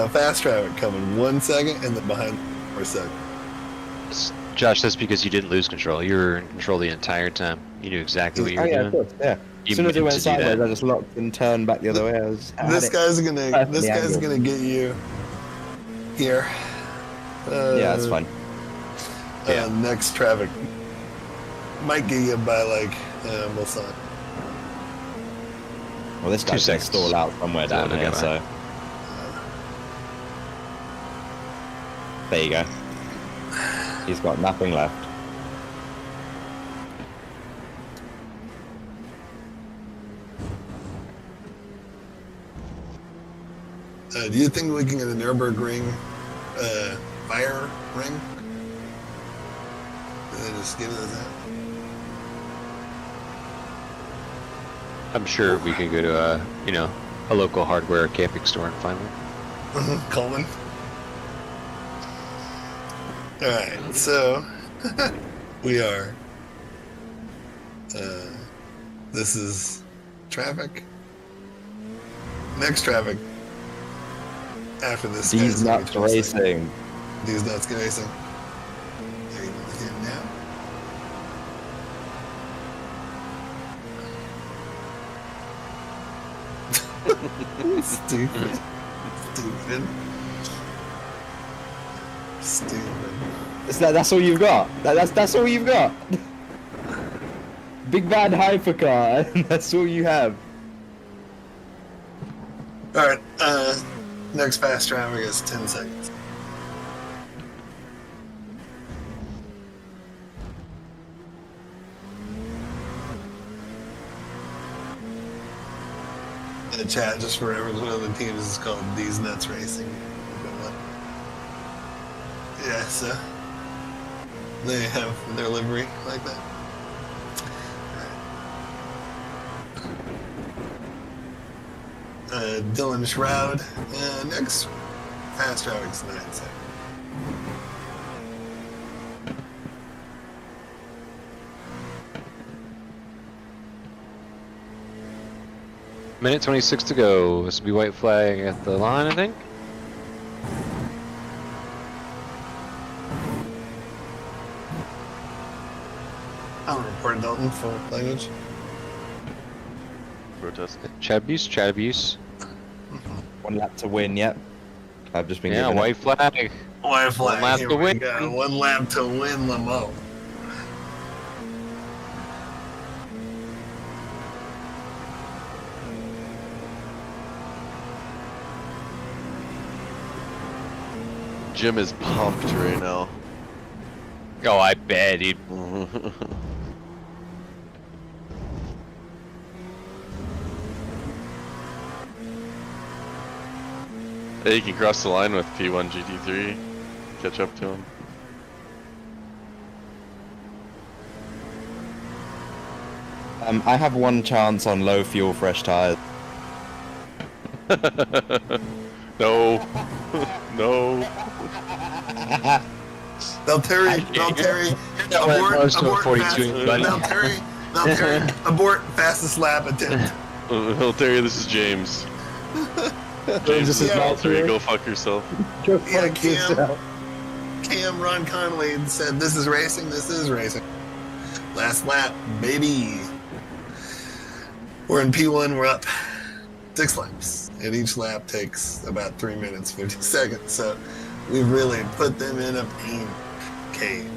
[SPEAKER 3] Fast traffic coming 1 second, and then behind for a second.
[SPEAKER 1] Josh, that's because you didn't lose control. You were in control the entire time. You knew exactly what you
[SPEAKER 2] Oh
[SPEAKER 1] were
[SPEAKER 2] yeah, of
[SPEAKER 1] doing.
[SPEAKER 2] course, yeah.
[SPEAKER 1] You
[SPEAKER 2] As soon as it
[SPEAKER 1] meant
[SPEAKER 2] went
[SPEAKER 1] to do
[SPEAKER 2] sideways,
[SPEAKER 1] that.
[SPEAKER 2] I just locked and turned back the other way. I had
[SPEAKER 3] This
[SPEAKER 2] it.
[SPEAKER 3] guy's gonna.
[SPEAKER 2] Perfectly
[SPEAKER 3] This guy's
[SPEAKER 2] angled.
[SPEAKER 3] gonna get you here.
[SPEAKER 2] Yeah, that's fine.
[SPEAKER 1] Yeah.
[SPEAKER 3] Next traffic might get you by like Mulsanne.
[SPEAKER 2] Well, this
[SPEAKER 1] 2
[SPEAKER 2] guy's gonna
[SPEAKER 1] seconds.
[SPEAKER 2] stall out somewhere down
[SPEAKER 1] Yeah,
[SPEAKER 2] here,
[SPEAKER 1] okay.
[SPEAKER 2] so. There you go. He's got nothing left.
[SPEAKER 3] Do you think we can get a Nürburgring fire ring? Do they just give us that?
[SPEAKER 1] I'm sure we could go to a local hardware camping store and find one.
[SPEAKER 3] Coleman. Alright, so we are. This is traffic. Next traffic. After this,
[SPEAKER 2] These
[SPEAKER 3] guy's gonna be
[SPEAKER 2] nuts
[SPEAKER 3] 12 seconds.
[SPEAKER 2] racing.
[SPEAKER 3] These nuts get racing. There you go, see him now. Stupid. Stupid. Stupid.
[SPEAKER 2] That's all you've got. That's all you've got. Big bad hypercar, and that's all you have.
[SPEAKER 3] Alright, next fast traffic is 10 seconds. In the chat, just for everyone, one of the teams is called These Nuts Racing. Yeah, so they have their livery like that. Dylan Shroud. Next fast traffic is 9 seconds.
[SPEAKER 1] Minute 26 to go. This will be white flag at the line, I think.
[SPEAKER 3] I'll report Dalton for language.
[SPEAKER 4] Protest.
[SPEAKER 1] Chat abuse.
[SPEAKER 2] One lap to win. Yep. I've just been
[SPEAKER 1] Yeah,
[SPEAKER 2] given it.
[SPEAKER 1] white flag.
[SPEAKER 3] White flag.
[SPEAKER 1] lap
[SPEAKER 3] Here
[SPEAKER 1] to
[SPEAKER 3] we
[SPEAKER 1] win.
[SPEAKER 3] go. 1 lap to win Lamo.
[SPEAKER 4] Jim is pumped right now.
[SPEAKER 1] Oh, I bet he.
[SPEAKER 4] Hey, you can cross the line with P1 GT3. Catch up to him.
[SPEAKER 2] I have one chance on low fuel, fresh tires.
[SPEAKER 4] No. No.
[SPEAKER 3] Valtteri, abort fastest lap attempt.
[SPEAKER 4] Terry, this is James. James, this is Valtteri. Go fuck yourself.
[SPEAKER 3] Yeah, Cam, Ron Connolly said, "This is racing. This is racing." Last lap, baby. We're in P1. We're up 6 laps, and each lap takes about 3 minutes 50 seconds. So we've really put them in a pain cave.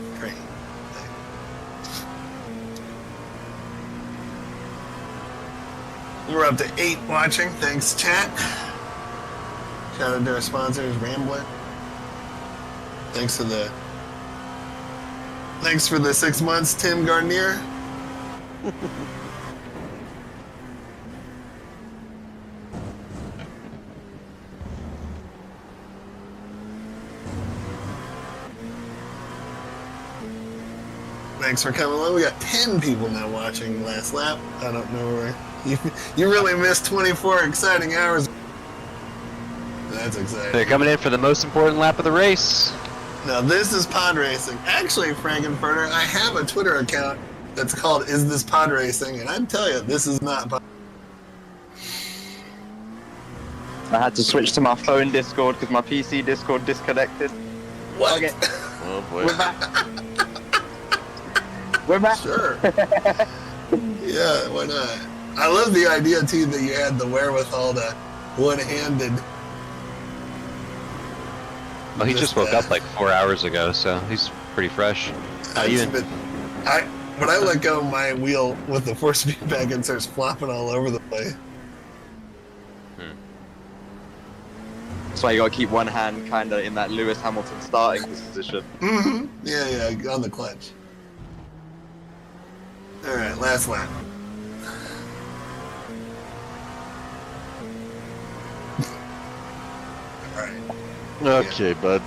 [SPEAKER 3] We're up to 8 watching. Thanks, chat. Shout out to our sponsors, Rambler. Thanks for the 6 months, Tim Gardner. Thanks for coming along. We got 10 people now watching last lap. I don't know where you really missed 24 exciting hours. That's exciting.
[SPEAKER 1] They're coming in for the most important lap of the race.
[SPEAKER 3] Now this is pod racing. Actually, Frankenfurter, I have a Twitter account that's called "Is This Pod Racing?" and I'm telling you, this is not pod.
[SPEAKER 6] I had to switch to my phone Discord because my PC Discord disconnected.
[SPEAKER 3] What?
[SPEAKER 6] Okay.
[SPEAKER 4] Oh boy.
[SPEAKER 6] We're back. We're back.
[SPEAKER 3] Sure. Yeah, why not? I love the idea too that you had the wherewithal to one-handed.
[SPEAKER 1] Well, he just woke up like 4 hours ago, so he's pretty fresh.
[SPEAKER 3] When I let go of my wheel with the 4-speed back, it starts flopping all over the place.
[SPEAKER 6] That's why you gotta keep one hand kind of in that Lewis Hamilton starting position.
[SPEAKER 3] Mm-hmm. Yeah, on the clutch. All right, last lap. All right.
[SPEAKER 4] Okay, bud.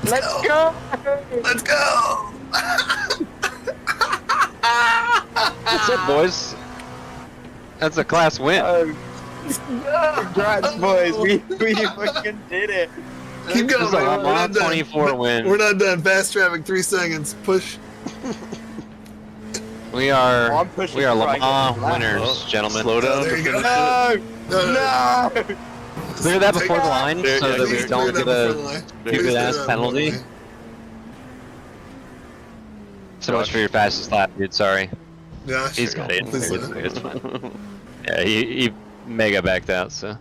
[SPEAKER 6] Let's go!
[SPEAKER 3] Let's go!
[SPEAKER 1] That's it, boys. That's a class win.
[SPEAKER 6] Congrats, boys. We fucking did it.
[SPEAKER 3] Keep going,
[SPEAKER 1] This is a
[SPEAKER 3] man.
[SPEAKER 1] Le
[SPEAKER 3] We're not
[SPEAKER 1] Mans
[SPEAKER 3] done.
[SPEAKER 1] 24 win.
[SPEAKER 3] We're not done. Fast traffic, 3 seconds. Push.
[SPEAKER 1] We are
[SPEAKER 6] Oh, I'm pushing
[SPEAKER 1] Le
[SPEAKER 6] right
[SPEAKER 1] Mans
[SPEAKER 6] now.
[SPEAKER 1] winners, gentlemen.
[SPEAKER 4] Slow down.
[SPEAKER 3] There you go.
[SPEAKER 6] No!
[SPEAKER 3] No.
[SPEAKER 1] Clear that before the line
[SPEAKER 4] There-
[SPEAKER 1] so
[SPEAKER 4] yeah,
[SPEAKER 1] that
[SPEAKER 3] Please
[SPEAKER 1] we don't
[SPEAKER 3] clear
[SPEAKER 1] get
[SPEAKER 3] that
[SPEAKER 1] a
[SPEAKER 3] before the line.
[SPEAKER 1] stupid
[SPEAKER 3] Please
[SPEAKER 1] ass
[SPEAKER 3] clear that
[SPEAKER 1] penalty.
[SPEAKER 3] before the line.
[SPEAKER 1] So much for your fastest lap, dude. Sorry.
[SPEAKER 3] Josh,
[SPEAKER 1] He's got it.
[SPEAKER 3] please
[SPEAKER 1] It's,
[SPEAKER 3] do
[SPEAKER 1] it's fine. Yeah, he mega backed out, so.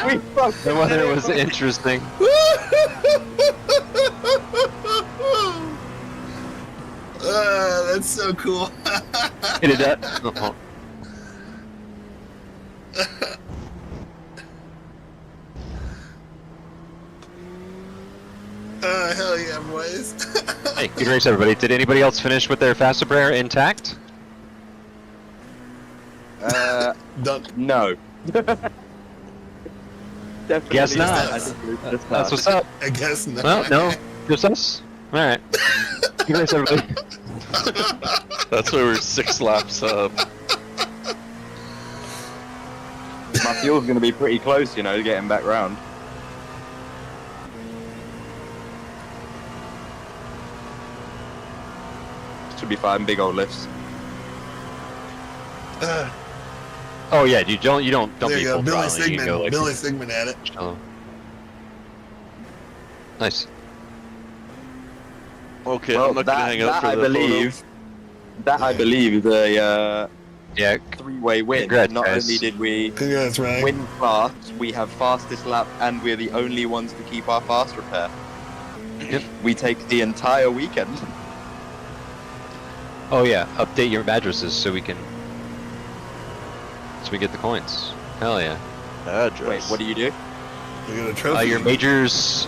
[SPEAKER 6] We fucked
[SPEAKER 1] The weather was interesting.
[SPEAKER 3] That's so cool.
[SPEAKER 1] Hit it up. Oh.
[SPEAKER 3] Hell yeah, boys.
[SPEAKER 1] Hey, good race, everybody. Did anybody else finish with their fast prayer intact?
[SPEAKER 3] Dunk.
[SPEAKER 6] No. Definitely
[SPEAKER 1] Guess not.
[SPEAKER 6] I think it was just
[SPEAKER 1] That's what's up.
[SPEAKER 3] I guess not.
[SPEAKER 1] Well, no. Just us? Alright. Good race, everybody.
[SPEAKER 4] That's why we're 6 laps up.
[SPEAKER 6] My fuel's gonna be pretty close, you know, getting back round. Should be fine, big old lifts.
[SPEAKER 1] Oh yeah, dude, don't
[SPEAKER 3] There
[SPEAKER 1] be
[SPEAKER 3] you go.
[SPEAKER 1] full
[SPEAKER 3] Billy
[SPEAKER 1] throttle. You can go
[SPEAKER 3] Sigmund.
[SPEAKER 1] like
[SPEAKER 3] Billy Sigmund at it.
[SPEAKER 1] oh. Nice.
[SPEAKER 4] Okay,
[SPEAKER 6] Well,
[SPEAKER 4] I'm not gonna hang out for
[SPEAKER 6] I
[SPEAKER 4] the
[SPEAKER 6] believe. That I believe is a
[SPEAKER 1] Yeah.
[SPEAKER 6] three-way win.
[SPEAKER 1] Congrats,
[SPEAKER 6] Not
[SPEAKER 1] guys.
[SPEAKER 6] only did we
[SPEAKER 3] Congrats, Ryan.
[SPEAKER 6] win class, we have fastest lap, and we're the only ones to keep our fast repair.
[SPEAKER 1] Yep.
[SPEAKER 6] We take the entire weekend.
[SPEAKER 1] Oh yeah. Update your addresses so we get the coins. Hell yeah.
[SPEAKER 4] Address.
[SPEAKER 6] Wait, what do you do?
[SPEAKER 3] We got a trophy.
[SPEAKER 1] Your majors,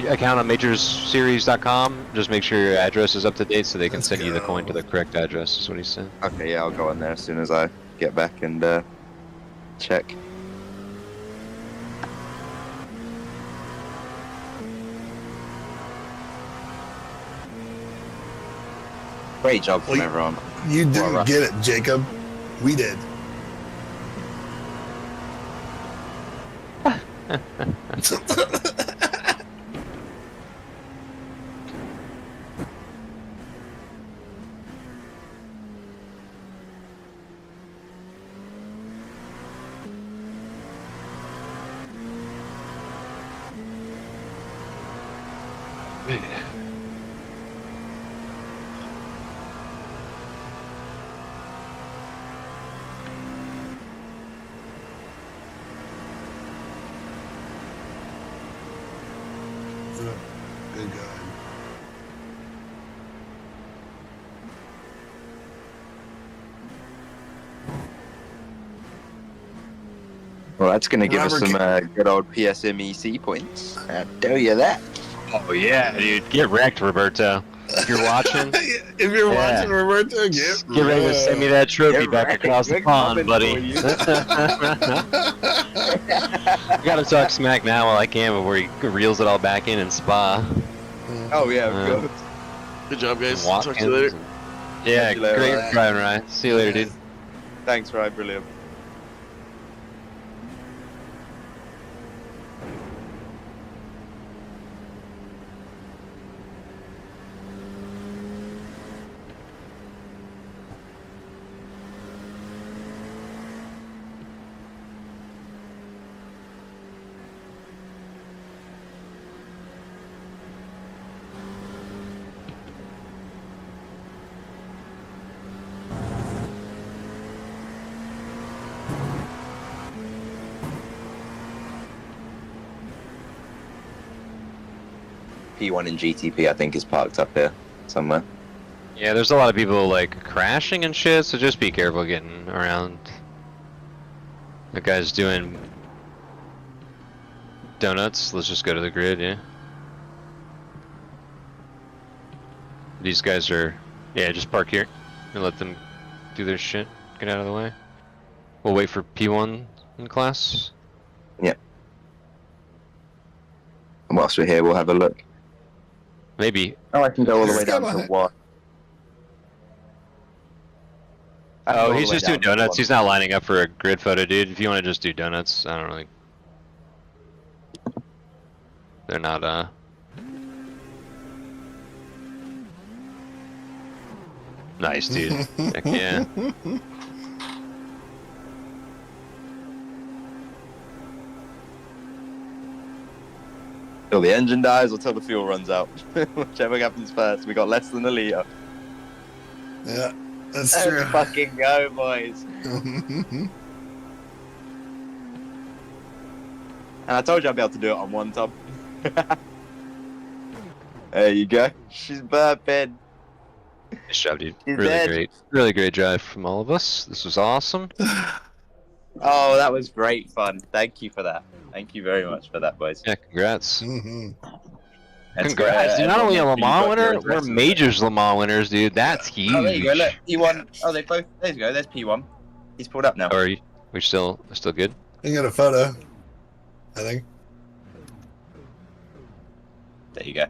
[SPEAKER 1] account on majorsseries.com. Just make sure your address is up to date so they can
[SPEAKER 3] Let's
[SPEAKER 1] send you the
[SPEAKER 3] go.
[SPEAKER 1] coin to the correct address. Is what he said.
[SPEAKER 6] Okay, yeah, I'll go on there as soon as I get back and check. Great job from
[SPEAKER 3] Well,
[SPEAKER 6] everyone.
[SPEAKER 3] You didn't
[SPEAKER 6] right.
[SPEAKER 3] get it, Jacob. We did. Good God.
[SPEAKER 6] Well, that's going to give us
[SPEAKER 3] Robert
[SPEAKER 6] some good old PSM EC points. I'll tell you that.
[SPEAKER 1] Oh yeah, dude. Get wrecked, Roberto. If you're watching,
[SPEAKER 3] If you're
[SPEAKER 1] Yeah.
[SPEAKER 3] watching Roberto, get
[SPEAKER 1] ready to send me that trophy
[SPEAKER 6] Get
[SPEAKER 1] back
[SPEAKER 6] wrecked.
[SPEAKER 1] across the
[SPEAKER 6] We're
[SPEAKER 1] pond,
[SPEAKER 6] coming
[SPEAKER 1] buddy.
[SPEAKER 6] for you.
[SPEAKER 1] I gotta talk smack now while I can before he reels it all back in Spa.
[SPEAKER 6] Oh, yeah, of
[SPEAKER 1] Uh,
[SPEAKER 6] course.
[SPEAKER 4] Good job, guys.
[SPEAKER 1] And
[SPEAKER 4] Talk to you later.
[SPEAKER 1] Yeah,
[SPEAKER 6] Talk to you later,
[SPEAKER 1] great
[SPEAKER 6] Ryan.
[SPEAKER 1] driving, Ryan. See you later, dude.
[SPEAKER 6] Thanks, Ryan. Brilliant. P1 and GTP, I think, is parked up here somewhere.
[SPEAKER 1] Yeah, there's a lot of people like crashing and shit, so just be careful getting around. The guy's doing donuts. Let's just go to the grid, yeah. These guys are, yeah, just park here and let them do their shit. Get out of the way. We'll wait for P1 in class.
[SPEAKER 6] And whilst we're here, we'll have a look.
[SPEAKER 1] Maybe.
[SPEAKER 6] Oh, I can go all the way
[SPEAKER 3] Let's
[SPEAKER 6] down
[SPEAKER 3] go
[SPEAKER 6] to
[SPEAKER 3] behind.
[SPEAKER 6] what? I can go
[SPEAKER 1] Oh,
[SPEAKER 6] all
[SPEAKER 1] he's
[SPEAKER 6] the way
[SPEAKER 1] just doing
[SPEAKER 6] down to
[SPEAKER 1] donuts.
[SPEAKER 6] one.
[SPEAKER 1] He's not lining up for a grid photo, dude. If you want to just do donuts, I don't really. They're not, Nice, dude. Heck yeah.
[SPEAKER 6] Till the engine dies or till the fuel runs out. Whichever happens first. We got less than a litre.
[SPEAKER 3] Yeah, that's
[SPEAKER 6] Let's
[SPEAKER 3] true.
[SPEAKER 6] fucking go, boys. And I told you I'd be able to do it on one top. There you go. She's burping.
[SPEAKER 1] Nice job, dude.
[SPEAKER 6] He's
[SPEAKER 1] Really
[SPEAKER 6] dead.
[SPEAKER 1] great. Really great drive from all of us. This was awesome.
[SPEAKER 6] Oh, that was great fun. Thank you for that. Thank you very much for that, boys.
[SPEAKER 1] Yeah, congrats.
[SPEAKER 3] Mhm.
[SPEAKER 6] Let's
[SPEAKER 1] Congrats.
[SPEAKER 6] go,
[SPEAKER 1] Dude, not only a Le
[SPEAKER 6] everyone,
[SPEAKER 1] Mans
[SPEAKER 6] you've got your
[SPEAKER 1] winner, we're
[SPEAKER 6] addresses.
[SPEAKER 1] majors Le Mans winners, dude. That's huge.
[SPEAKER 6] Oh, there you go. Look, P1. Oh, they both. There you go. There's P1. He's pulled up now.
[SPEAKER 1] Are you? We still good?
[SPEAKER 3] You got a photo, I think.
[SPEAKER 6] There you go.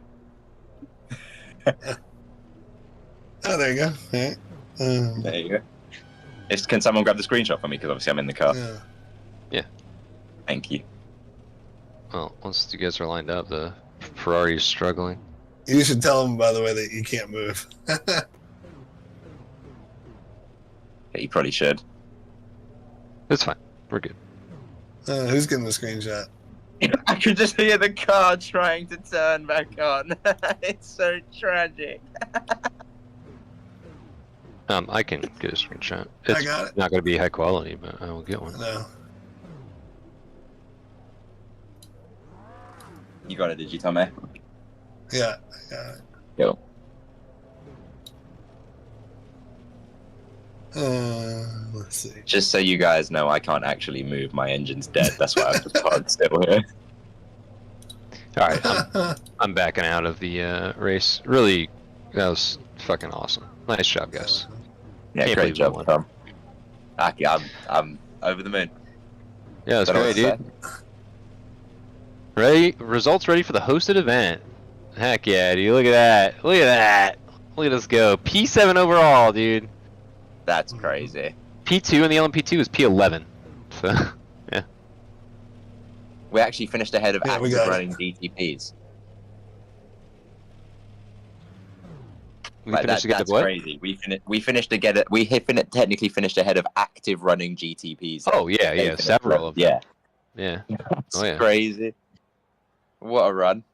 [SPEAKER 3] Oh, there you go. Yeah.
[SPEAKER 6] There you go. Can someone grab the screenshot for me? Because obviously I'm in the car.
[SPEAKER 3] Yeah.
[SPEAKER 6] Thank you.
[SPEAKER 1] Well, once you guys are lined up, the Ferrari is struggling.
[SPEAKER 3] You should tell them, by the way, that you can't move.
[SPEAKER 6] Yeah, you probably should.
[SPEAKER 1] It's fine. We're good.
[SPEAKER 3] Who's getting the screenshot?
[SPEAKER 6] I could just hear the car trying to turn back on. It's so tragic.
[SPEAKER 1] I can get a screenshot. It's
[SPEAKER 3] I got it.
[SPEAKER 1] not going to be high quality, but I will get one.
[SPEAKER 3] No.
[SPEAKER 6] You got it, did you, Tommy?
[SPEAKER 3] Yeah, I got it.
[SPEAKER 6] Yo.
[SPEAKER 3] Let's see.
[SPEAKER 6] Just so you guys know, I can't actually move. My engine's dead. That's why I'm just parked still here.
[SPEAKER 1] All right, I'm backing out of the race. Really, that was fucking awesome. Nice job, guys.
[SPEAKER 6] Yeah,
[SPEAKER 1] Can't
[SPEAKER 6] great
[SPEAKER 1] believe we
[SPEAKER 6] job, Tom. I'm over the moon.
[SPEAKER 1] Yeah, that's
[SPEAKER 6] Don't know
[SPEAKER 1] great,
[SPEAKER 6] what to
[SPEAKER 1] dude.
[SPEAKER 6] say.
[SPEAKER 1] Ready? Results ready for the hosted event. Heck yeah, dude. Look at that. Look at that. Look at us go. P7 overall, dude.
[SPEAKER 6] That's crazy.
[SPEAKER 1] P2 and the LMP2 is P11. So, yeah.
[SPEAKER 6] We actually finished ahead of
[SPEAKER 3] Yeah, we
[SPEAKER 6] active
[SPEAKER 3] got it.
[SPEAKER 6] running GTPs.
[SPEAKER 1] We
[SPEAKER 6] Like
[SPEAKER 1] finished
[SPEAKER 6] that's
[SPEAKER 1] together what?
[SPEAKER 6] crazy. We finished together. Technically finished ahead of active running GTPs.
[SPEAKER 1] Oh, yeah,
[SPEAKER 6] They
[SPEAKER 1] yeah.
[SPEAKER 6] finished
[SPEAKER 1] Several of them.
[SPEAKER 6] Yeah,
[SPEAKER 1] Yeah.
[SPEAKER 6] that's
[SPEAKER 1] Oh, yeah.
[SPEAKER 6] crazy. What a run!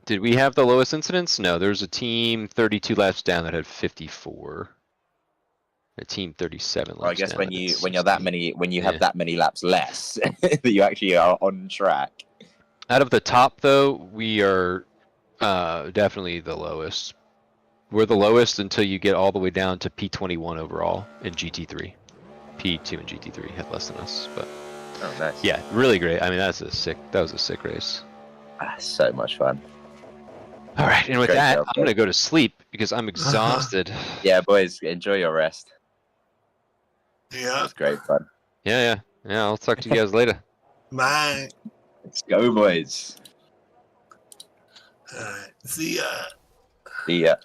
[SPEAKER 1] Did we have the lowest incidence? No, there was a team 32 laps down that had 54. A team 37 laps
[SPEAKER 6] Well, I guess
[SPEAKER 1] down
[SPEAKER 6] when
[SPEAKER 1] that had
[SPEAKER 6] you
[SPEAKER 1] 60.
[SPEAKER 6] have
[SPEAKER 1] Yeah.
[SPEAKER 6] that many laps less, that you actually are on track.
[SPEAKER 1] Out of the top, though, we are definitely the lowest. We're the lowest until you get all the way down to P21 overall in GT3. P2 and GT3 had less than us, but
[SPEAKER 6] Oh, nice.
[SPEAKER 1] yeah, really great. I mean, that was a sick race.
[SPEAKER 6] So much fun.
[SPEAKER 1] All right, and with
[SPEAKER 6] Great
[SPEAKER 1] that,
[SPEAKER 6] job,
[SPEAKER 1] I'm gonna go to sleep because I'm exhausted.
[SPEAKER 6] Yeah, boys, enjoy your rest.
[SPEAKER 3] Yeah.
[SPEAKER 6] It was great fun.
[SPEAKER 1] Yeah. I'll talk to you guys later.
[SPEAKER 3] Bye.
[SPEAKER 6] Let's go, boys.
[SPEAKER 3] All right. See ya.
[SPEAKER 6] See ya.